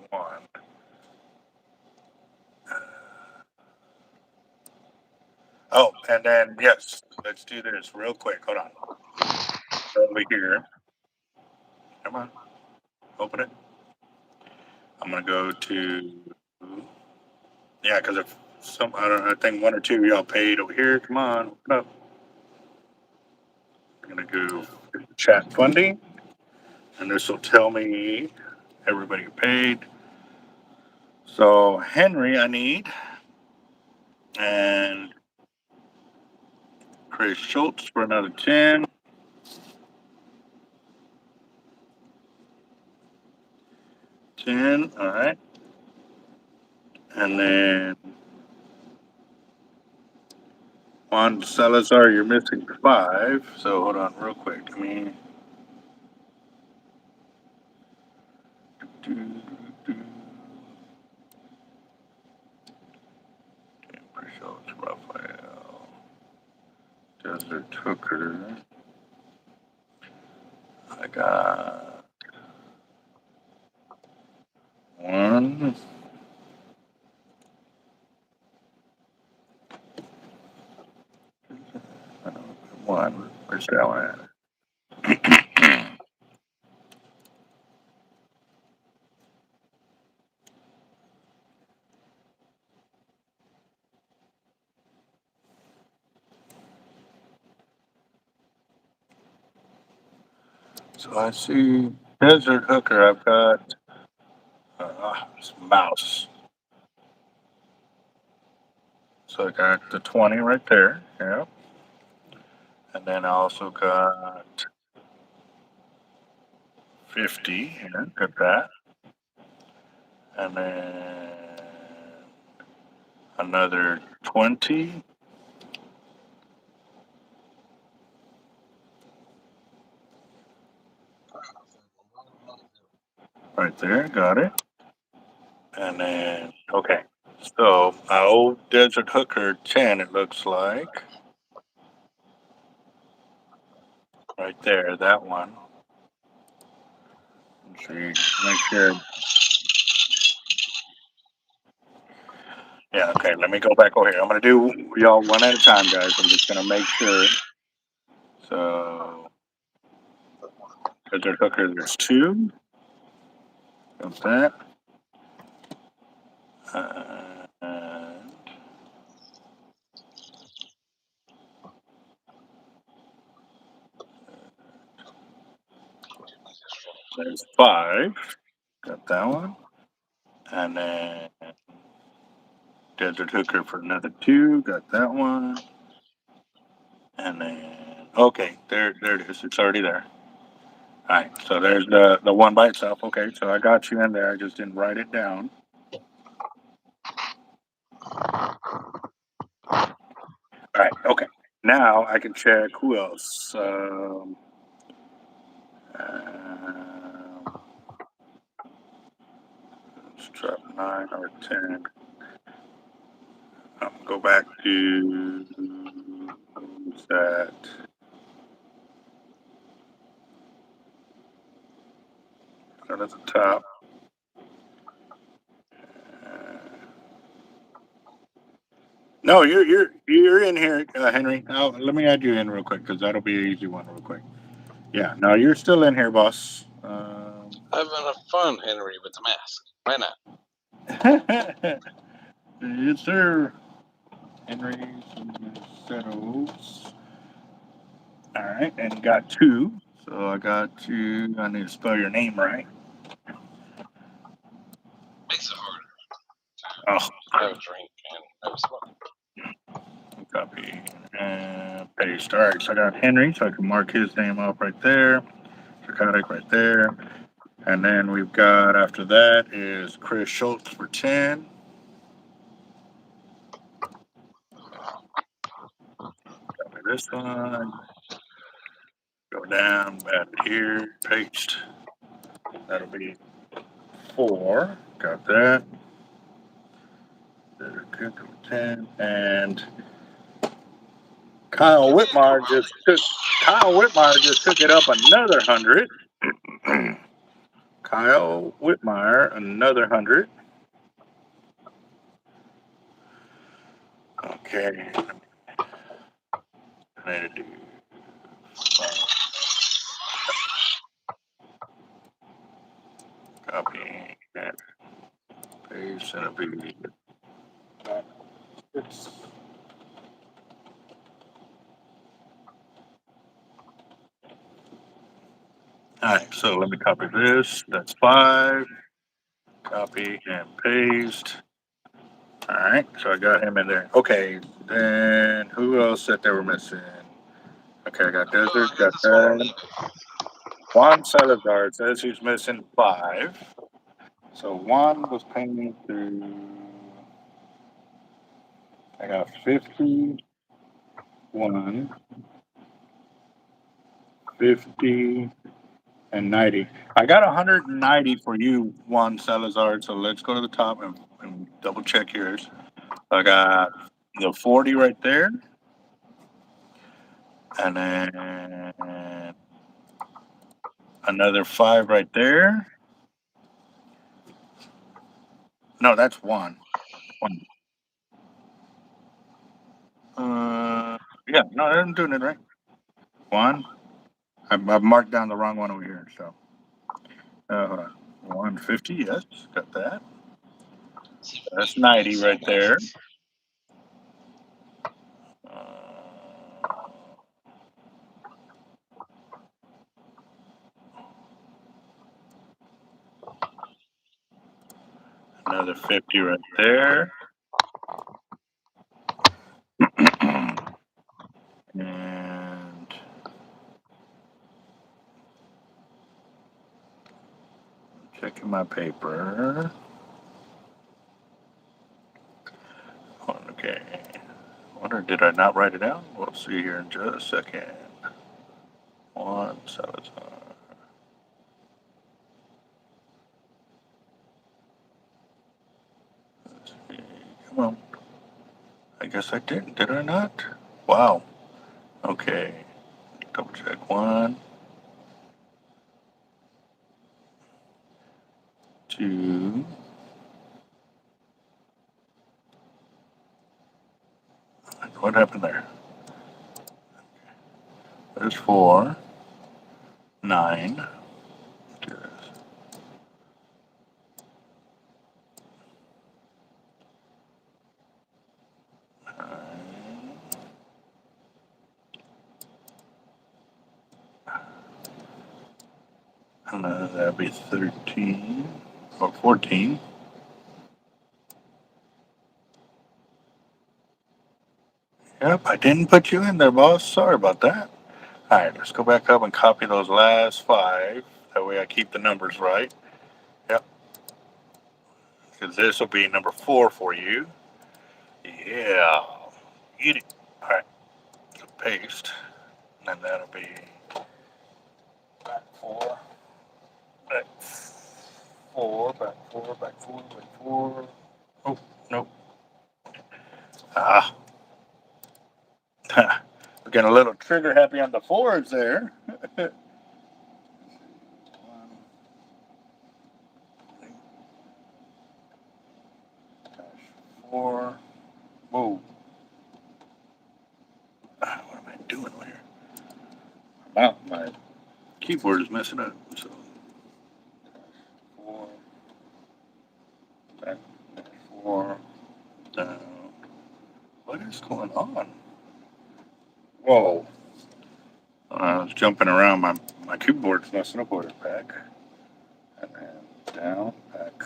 Oh, and then yes, let's do this real quick. Hold on. Over here. Come on. Open it. I'm gonna go to yeah, because if I don't know, I think one or two of y'all paid over here. Come on, open up. I'm gonna go chat funding, and this will tell me everybody who paid. So Henry, I need, and Chris Schultz for another 10. 10, all right. And then Juan Salazar, you're missing 5. So hold on real quick. I mean, Chris Schultz, Raphael, Desert Hooker. I got 1. One. Where's that one at? So I see Desert Hooker. I've got Mouse. So I got the 20 right there. Yeah. And then I also got 50. Yeah, got that. And then another 20. Right there. Got it. And then, okay. So my old Desert Hooker 10, it looks like. Right there, that one. Let's see, make sure. Yeah, okay, let me go back over here. I'm going to do y'all one at a time, guys. I'm just going to make sure. So, Desert Hooker, there's 2. Got that. And there's 5. Got that one. And then Desert Hooker for another 2. Got that one. And then, okay, there it is. It's already there. All right, so there's the one by itself. Okay, so I got you in there. I just didn't write it down. All right, okay. Now I can check who else. Let's try 9 or 10. Go back to who's that? Start at the top. No, you're in here, Henry. Let me add you in real quick because that'll be an easy one, real quick. Yeah, no, you're still in here, boss. Having a fun, Henry, with the mask. Why not? Yes, sir. Henry settles. All right, and you got 2. So I got 2. I need to spell your name right. Makes it harder. Oh, Have a drink and have a smoke. copy and paste. All right, so I got Henry, so I can mark his name up right there. Sharkotic right there. And then we've got after that is Chris Schultz for 10. Copy this one. Go down, back here, paste. That'll be 4. Got that. 10. And Kyle Whitmire just took it up another 100. Kyle Whitmire, another 100. Okay. I need to do 5. Copy that. Paste and it'll be. It's all right, so let me copy this. That's 5. Copy and paste. All right, so I got him in there. Okay, then who else that they were missing? Okay, I got Desert, got This one. that. Juan Salazar says he's missing 5. So Juan was paying through. I got 51, 50, and 90. I got 190 for you, Juan Salazar. So let's go to the top and double check yours. I got the 40 right there. And then another 5 right there. No, that's 1. 1. Yeah, no, I'm doing it right. 1. I've marked down the wrong one over here. So, hold on. 150. Yes, got that. That's 90 right there. Uh, another 50 right there. And checking my paper. Okay. I wonder, did I not write it down? We'll see here in just a second. 1 Salazar. Come on. I guess I didn't, did I not? Wow. Okay. Double check. 1, 2. What happened there? There's 4. 9. And that'd be 13 or 14. Yep, I didn't put you in there, boss. Sorry about that. All right, let's go back up and copy those last 5. That way I keep the numbers right. Yep. Because this will be number 4 for you. Yeah. Eat it. All right. So paste. And then that'll be back 4. Back 4. Back 4. Back 4. Back 4. Oh, nope. Ah. We're getting a little trigger happy on the 4s there. 4. Whoa. What am I doing here? My keyboard is messing up. So 4. Back 4. Down. What is going on? Whoa. I was jumping around. My keyboard's messing up with it. Back. And then down. Back.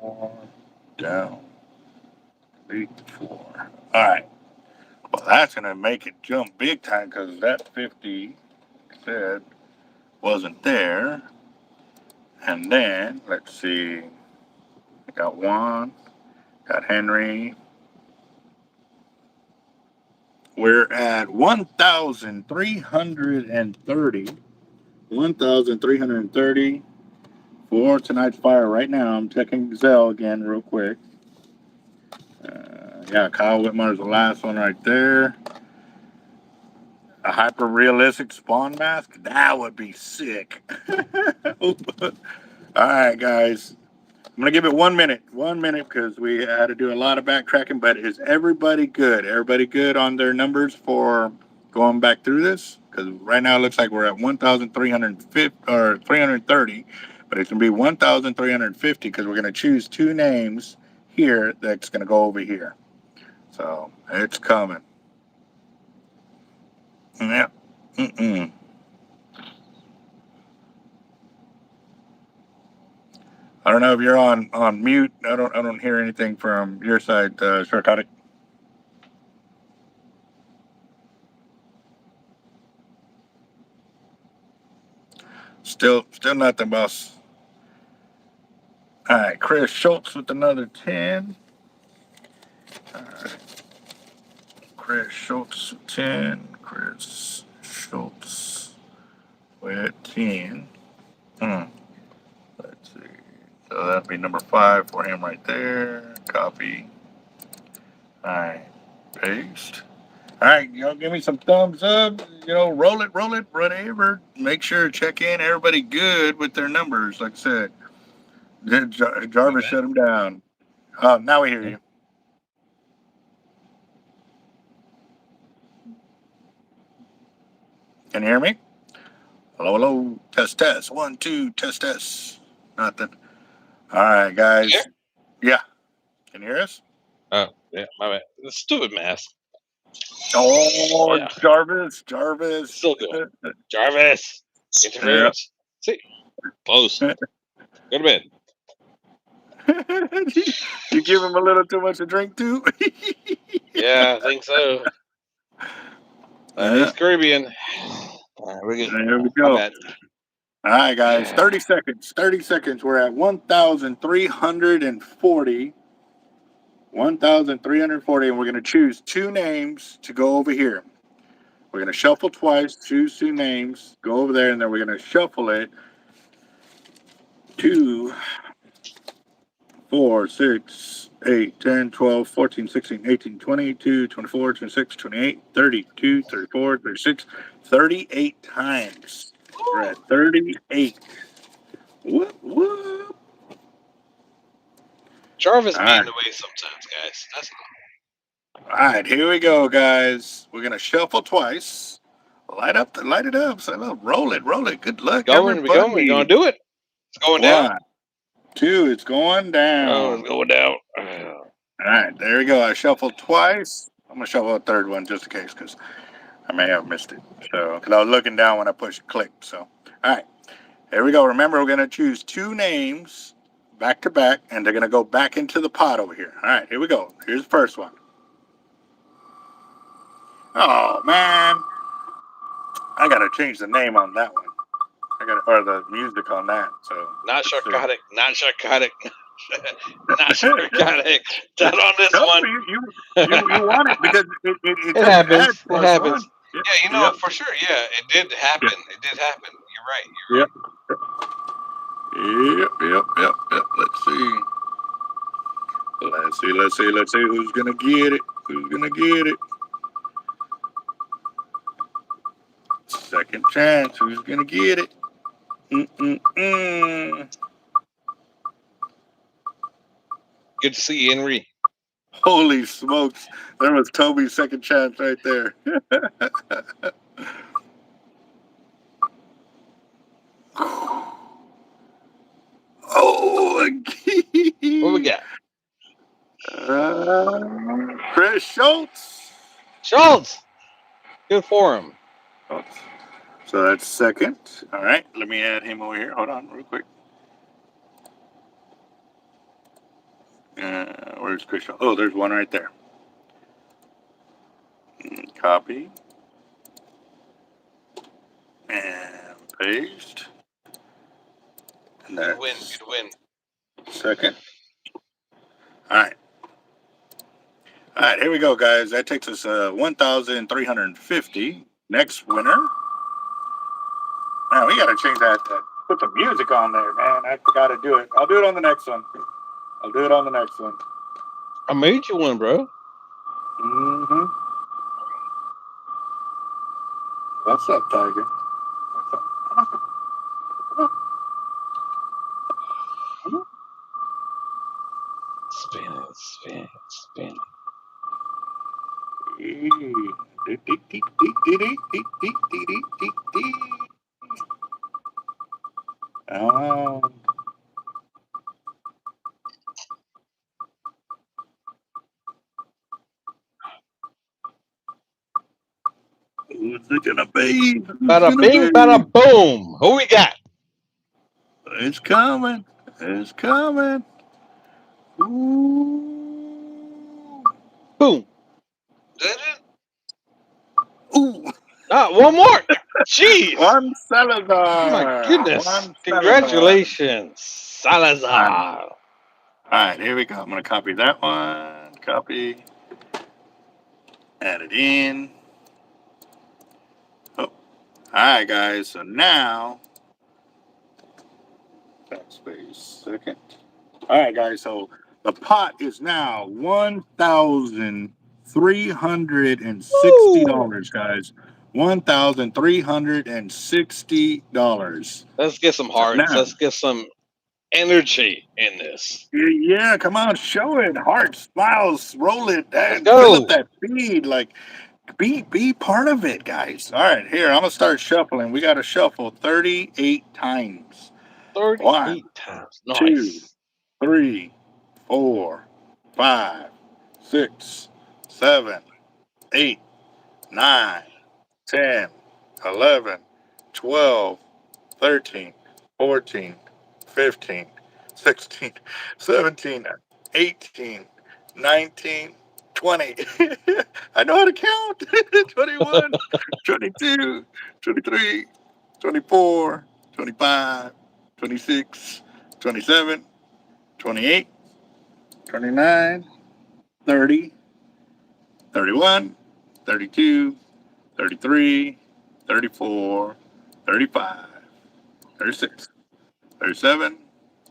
4. Down. 8. 4. All right. Well, that's going to make it jump big time because that 50 said wasn't there. And then, let's see. I got 1. Got Henry. We're at 1,330. 1,330 for tonight's fire right now. I'm checking Zell again real quick. Yeah, Kyle Whitmer's the last one right there. A hyper realistic spawn mask? That would be sick. All right, guys. I'm going to give it 1 minute. 1 minute because we had to do a lot of backtracking. But is everybody good? Everybody good on their numbers for going back through this? Because right now it looks like we're at 1,350 or 330. But it's going to be 1,350 because we're going to choose two names here that's going to go over here. So it's coming. Yep. Mm-mm. I don't know if you're on mute. I don't hear anything from your side, Sharkotic. Still nothing, boss. All right, Chris Schultz with another 10. All right, Chris Schultz 10. Chris Schultz with 10. Let's see. So that'd be number 5 for him right there. Copy. All right, paste. All right, y'all give me some thumbs up. Roll it, whatever. Make sure check in. Everybody good with their numbers. Like I said, Jarvis shut him down. Now we hear you. Can you hear me? Hello. Test. 1, 2, test. Nothing. All right, guys. Yeah. Can you hear us? Oh, yeah, my bad. The stupid mask. Oh, Yeah. Jarvis. Still good. Jarvis. Interference. See? Close. Go to bed. You give him a little too much to drink too? Yeah, I think so. He's Caribbean. We're good. There we My go. bad. All right, guys. 30 seconds. 30 seconds. We're at 1,340. 1,340, and we're going to choose two names to go over here. We're going to shuffle twice, choose two names, go over there, and then we're going to shuffle it. 2, 4, 6, 8, 10, 12, 14, 16, 18, 22, 24, 26, 28, 32, 34, 36, 38 times. We're at 38. Whoop, whoop. Jarvis All be in right. the way sometimes, guys. That's All right, here we go, guys. We're going to shuffle twice. Light it up. So roll it. Good luck, going. We're going. We're everybody. going to do it. It's going down. 1, 2, it's going Oh, down. it's going down. All right, there we go. I shuffled twice. I'm gonna shuffle a third one just in case, because I may have missed it. So, because I was looking down when I pushed click. So, all right, here we go. Remember, we're gonna choose two names back to back, and they're gonna go back into the pot over here. All right, here we go. Here's the first one. Oh man, I gotta change the name on that one. Or the music on that. So Not let's see. Sharkotic. Not Sharkotic. Not Sharkotic. Not on this No, one. you want it because it It says add happens. It +1. happens. Yeah, Yep. for sure. Yeah, it did happen. Yep. It did happen. You're right. Yep. Let's see. Who's gonna get it? Second chance. Who's gonna get it? Mm-mm-mm. Good to see you, Henry. Holy smokes! There was Toby's second chance right there. Oh, What we got? Chris Schultz. Schultz. Good for him. So that's second. All right, let me add him over here. Hold on, real quick. Where's Chris Schultz? Oh, there's one right there. Copy and paste. And Good win. that's Good win. second. All right. right, here we go, guys. That takes us 1,350. Next winner. Man, we got to change that. Put the music on there, man. I forgot to do it. I'll do it on the next one. I made you one, bro. Mm-hmm. What's up, Tiger? What's up? Come on. Spin it. Oh. Who's it gonna be? Bada bing, bada boom. Who we got? It's coming. Ooh. Boom. Is that it? Ooh. One more. Jeez. One Oh my Salazar. goodness. Congratulations, Salazar. All right, here we go. I'm gonna copy that one. Copy. Add it in. Oh. All right, guys. So now, backspace second. All right, guys. So the pot is now $1,360, guys. $1,360. Let's get some So hearts. now, Let's get some energy in this. yeah, come on, show it. Hearts, smiles, roll it, Let's and fill up go. that feed. Like, be part of it, guys. All right, here I'm gonna start shuffling. We got to shuffle 38 times. 1, 38 times. 2, Nice. 3, 4, 5, 6, 7, 8, 9, 10, 11, 12, 13, 14, 15, 16, 17, 18, 19, 20. I know how to count. 21, 22, 23, 24, 25, 26, 27, 28, 29, 30, 31, 32, 33, 34, 35, 36, 37,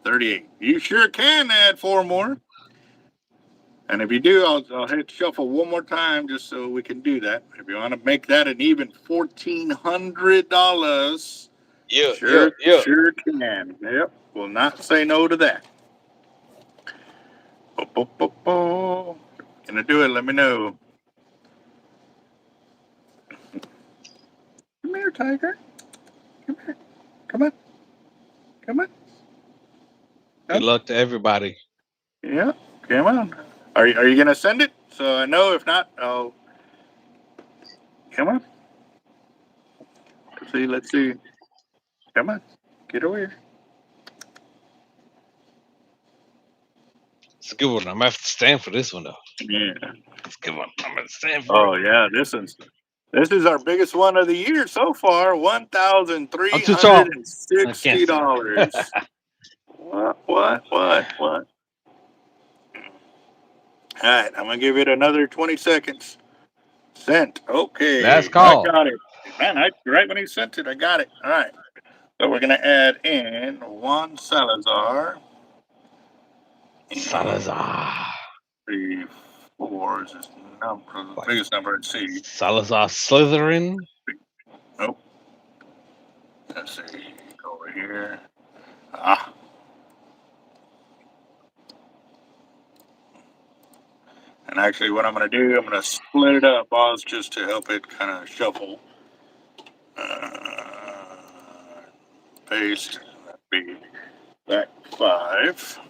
38. You sure can add 4 more. And if you do, I'll hit shuffle one more time just so we can do that. If you want to make that an even $1,400, Yeah. sure can. Yep, will not say no to that. Gonna do it, let me know. Come here, Tiger. Come here. Come on. Good luck to everybody. Yeah, come on. Are you gonna send it? So I know. If not, I'll. Come on. Let's see. Come on. Get over here. It's a good one. I'm gonna have to stand for this one though. Yeah. It's a good one. I'm gonna stand for Oh it. yeah, this is our biggest one of the year so far. I'm too tall. I can't see. $1,360. What? All right, I'm gonna give it another 20 seconds. Sent. Last Okay, I call. got it. Man, right when he sent it, I got it. All right. So we're gonna add in one Salazar. And Salazar. 3, 4 is his number, the Like biggest number at C. Salazar Slytherin. Nope. Let's see. Go over here. Ah. And actually, what I'm going to do, I'm going to split it up, boss, just to help it kind of shuffle. Uh, Paste. That'd be back 5.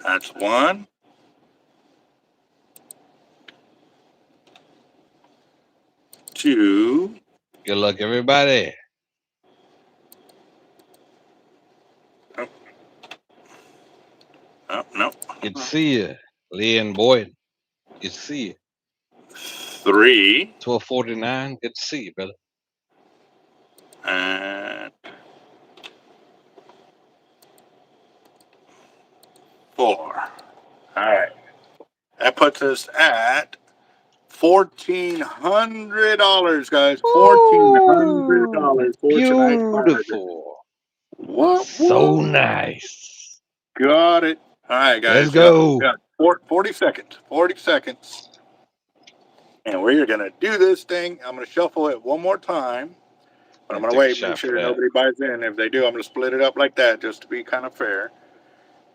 That's 1. 2. Good luck, everybody. Oh, no. Good to see you, Lee and Boyd. Good to see you. 3. 1249. Good to see you, brother. And 4. All right. That puts us at $1,400, guys. Ooh, $1,400 for tonight's monitor. beautiful. What? So What? nice. Got it. All right, Let's guys. We go. got 40 seconds. 40 seconds. And we're going to do this thing. I'm going to shuffle it one more time. But I'm And going to take a wait, make shot for sure that. nobody buys in. If they do, I'm going to split it up like that just to be kind of fair.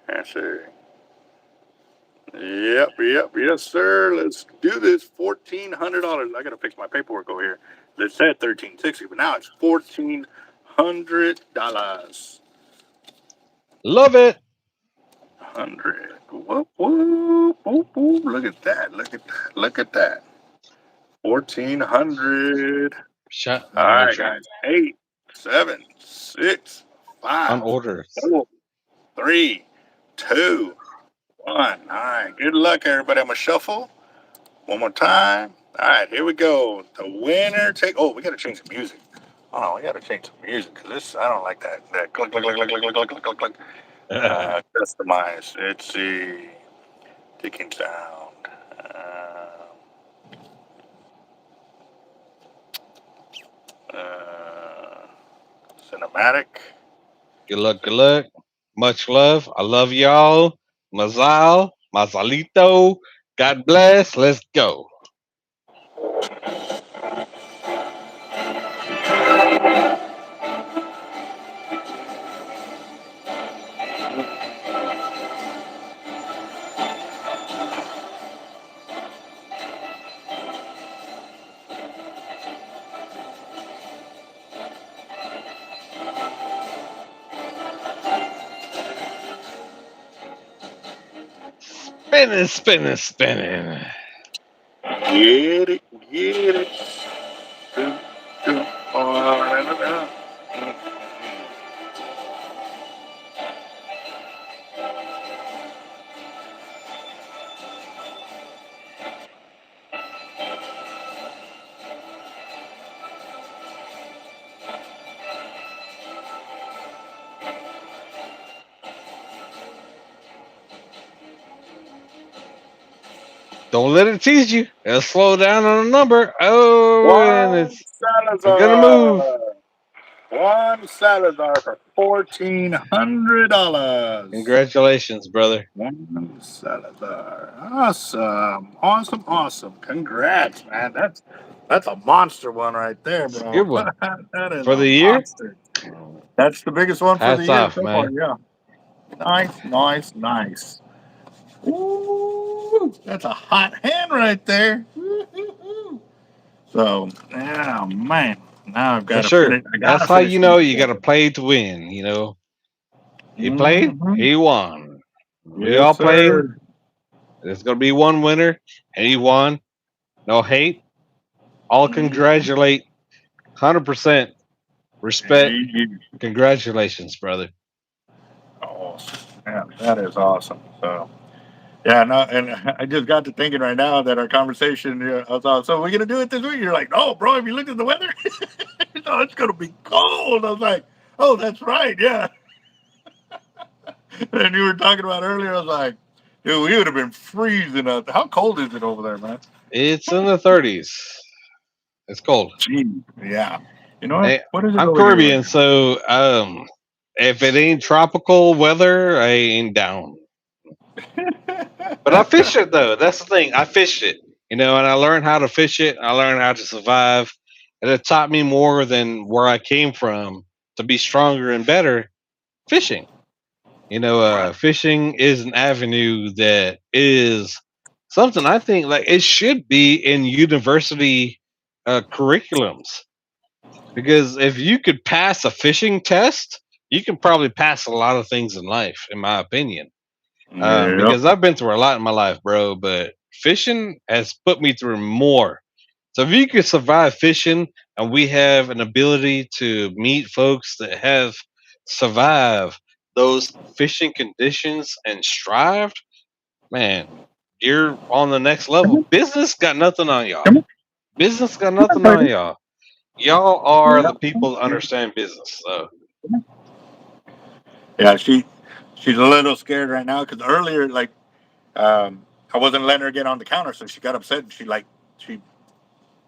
Yes, sir. Yes, sir. Let's do this. $1,400. I got to fix my paperwork over here. It said 1360, but now it's $1,400. Love it. 100. Whoop, whoop, whoop, whoop. Look at that. Look at that. Look at that. 1,400. Shot All my right, original. guys. 8, 7, 6, On 5, orders. 4, 3, 2, 1. All right. Good luck, everybody. I'm going to shuffle one more time. All right. Here we go. The winner take. Oh, we got to change the music. Oh, we got to change the music because this, I don't like that. That click, click, click, click, click, click, click, click, click. Customize. Let's see. Ticking sound. Uh, cinematic. Good luck. Good luck. Much love. I love y'all. Mazal. Mazalito. God bless. Let's go. Spinning, spinning, spinning. Get it, get it. Dun, dun, dun, dun, dun. Don't let it tease you. It'll slow down on the number. Oh, and Juan it's gonna move. Salazar. Juan Salazar for $1,400. Congratulations, brother. Juan Salazar. Awesome. Awesome. Awesome. Congrats, man. That's a monster one right there, It's a bro. good one That is for a the year. monster. That's the biggest one for the Hats year off, so far, man. yeah. Nice, nice, nice. Ooh, that's a hot hand right there. Woo-hoo-hoo. So, yeah, man. Now I've For got to sure. finish. I got That's to how finish you these know you got to together. play to win. He played, Mm-hmm. he won. We Yes, all played. sir. There's gonna be one winner, and he won. No hate. All Mm-hmm. congratulate. 100% respect. Congratulations, brother. Awesome. Yeah, that is awesome. So, yeah, no, and I just got to thinking right now that our conversation, I thought, so we're going to do it this week? You're like, no, bro, have you looked at the weather? No, it's going to be cold. I was like, oh, that's right. Yeah. And you were talking about earlier, I was like, dude, we would have been freezing up. How cold is it over there, man? It's in the 30s. It's cold. Gee, yeah. You know what? Hey, What is it I'm over here right Caribbean, now? so if it ain't tropical weather, I ain't down. But I fish it though. That's the thing. I fished it, and I learned how to fish it. I learned how to survive, and it taught me more than where I came from to be stronger and better fishing. Right. Fishing is an avenue that is something I think like it should be in university curriculums because if you could pass a fishing test, you can probably pass a lot of things in life, in my opinion. Yeah. Because I've been through a lot in my life, bro, but fishing has put me through more. So if you could survive fishing and we have an ability to meet folks that have survived those fishing conditions and strived, man, you're on the next Come level. on, Business got nothing on y'all. come on, Business got come on, nothing on baby. y'all. Y'all are Yeah. the people that understand business. So Yeah, she's a little scared right now because earlier, like I wasn't letting her get on the counter, so she got upset and she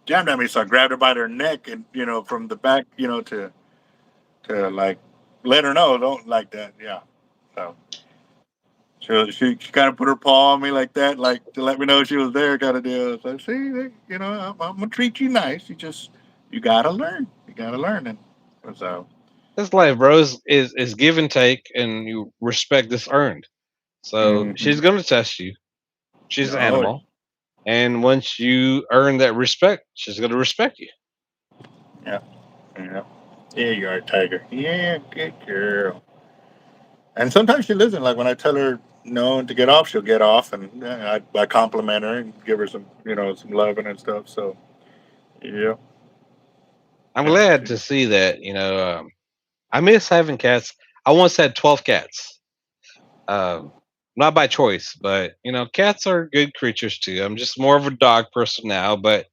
jammed at me. So I grabbed her by her neck and from the back, to like let her know don't like that. Yeah. So she kind of put her paw on me like that, like to let me know she was there, kind of deal. So see, I'm gonna treat you nice. You gotta learn. You gotta learn, and so. This life, bro, is give and take, and you respect is earned. So Mm-hmm. she's gonna test you. She's an Oh, animal, and once you earn that respect, she's gonna respect you. yeah, yeah, yeah. You are, Tiger. Yeah, good girl. And sometimes she listens. Like when I tell her no to get off, she'll get off, and I compliment her and give her some loving and stuff. So yeah, I'm yeah, glad to see that. I miss having cats. I once had 12 cats. Um, Not by choice, but cats are good creatures too. I'm just more of a dog person now, but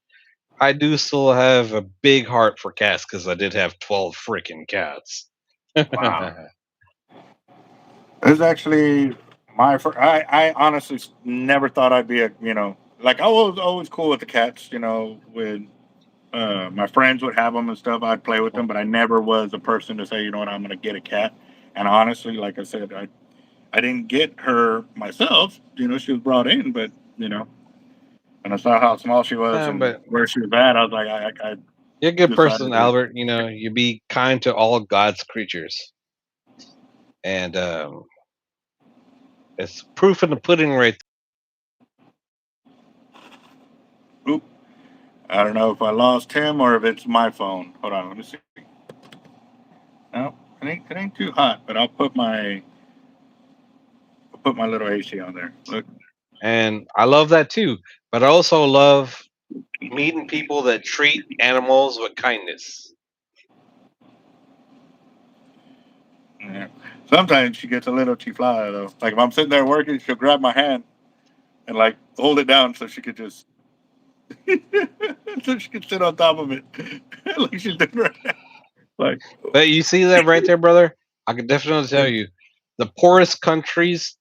I do still have a big heart for cats because I did have 12 freaking cats. wow. It's actually my first. I honestly never thought I'd be like I was always cool with the cats. With my friends would have them and stuff. I'd play with them, but I never was a person to say, you know what, I'm going to get a cat. And honestly, like I said, I didn't get her myself. She was brought in, but and I saw how small she was and But where she was at. I was like, I you're a good decided person, to. Albert. You be kind to all God's creatures, and it's proof in the pudding, right? Oop, I don't know if I lost him or if it's my phone. Hold on, let me see. No, it ain't too hot, but I'll put my little AC on there. Look. And I love that too. But I also love meeting people that treat animals with kindness. Yeah. Sometimes she gets a little too fly though. Like if I'm sitting there working, she'll grab my hand and like hold it down so she could just so she could sit on top of it like she's doing right now. Like, But you see that right there, brother? I can definitely tell you, the poorest countries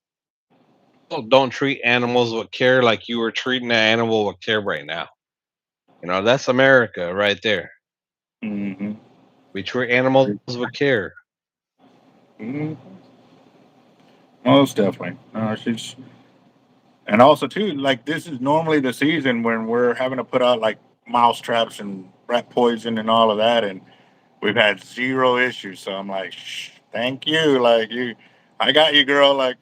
don't treat animals with care like you are treating an animal with care right now. That's America right there. mm-hmm. We treat animals with care. Hmm. Most definitely. She's and also too like this is normally the season when we're having to put out like mouse traps and rat poison and all of that, and we've had zero issues. So I'm like, Shh, thank you. Like I got you, girl. Like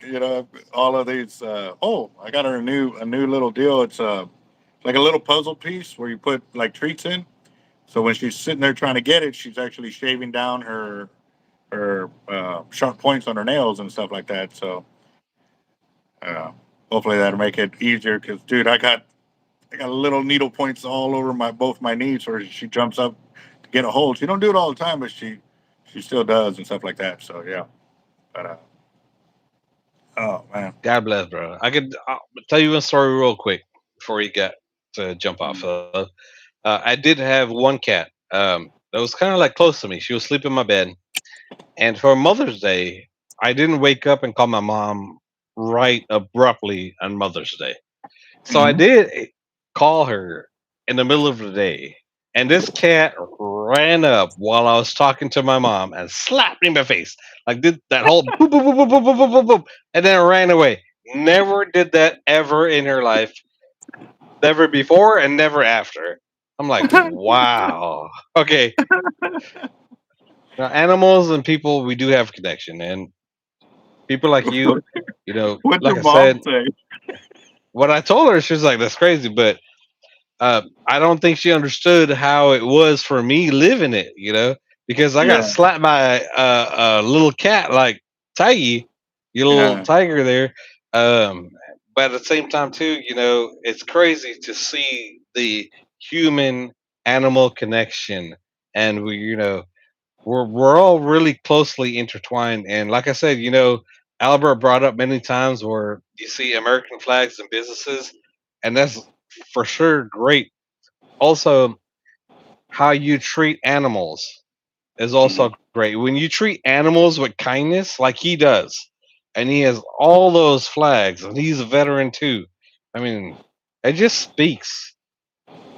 all of these. Oh, I got her a new little deal. It's like a little puzzle piece where you put like treats in. So when she's sitting there trying to get it, she's actually shaving down her sharp points on her nails and stuff like that. So uh, hopefully that'll make it easier. Because dude, I got little needle points all over my both my knees where she jumps up to get a hold. She don't do it all the time, but she still does and stuff like that. So yeah, but oh man, God bless, bro. I'll tell you one story real quick before you got to jump off. mm, I did have one cat that was kind of like close to me. She was sleeping in my bed. And for Mother's Day, I didn't wake up and call my mom right abruptly on Mother's Day. So I mm-hmm. did call her in the middle of the day. And this cat ran up while I was talking to my mom and slapped me in my face. Like did that whole boop, boop, boop, boop, boop, boop, boop, boop, boop, and then ran away. Never did that ever in her life. Never before and never after. I'm like, wow. Okay. Now, animals and people, we do have a connection. And people like you, What's like your I mom said, say? what I told her, she was like, "That's crazy," but I don't think she understood how it was for me living it. Because I got Yeah, slapped by a little cat like Tiggy, your little yeah, tiger there. Um, but at the same time, too, it's crazy to see the human animal connection, and we're all really closely intertwined. And like I said, Albert brought up many times where you see American flags in businesses, and that's for sure great. Also, how you treat animals is mm-hmm. also great. When you treat animals with kindness, like he does, and he has all those flags, and he's a veteran too. I mean, it just speaks.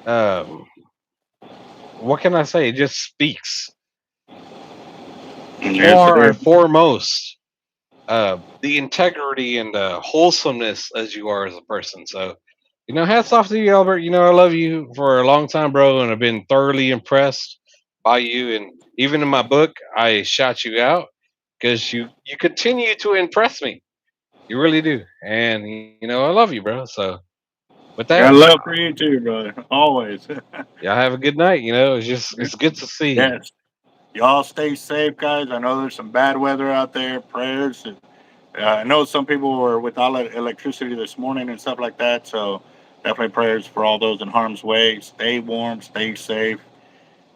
Um, what can I say? It just speaks Yes, far sir. and foremost the integrity and the wholesomeness as you are as a person. So, hats off to you, Albert. I love you for a long time, bro, and I've been thoroughly impressed by you. And even in my book, I shout you out because you continue to impress me. You really do, and I love you, bro. So with Got that, love for you too, brother. Always. y'all have a good night. It's good to see you. Yes. Y'all stay safe, guys. I know there's some bad weather out there. Prayers. I know some people were without electricity this morning and stuff like that. So definitely prayers for all those in harm's way. Stay warm, stay safe,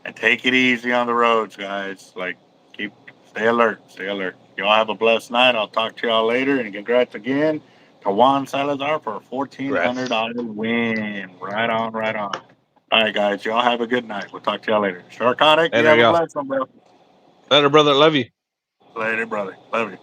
and take it easy on the roads, guys. Like, keep stay alert, stay alert. Y'all have a blessed night. I'll talk to y'all later, and congrats again to Juan Salazar for a Congrats. $1,400 win. Right on, right on. All right, guys. Y'all have a good night. We'll talk to y'all later. Sharkotic, you Later, have a y'all. blessed one, bro. Later, brother. Love you. Later, brother. Love you.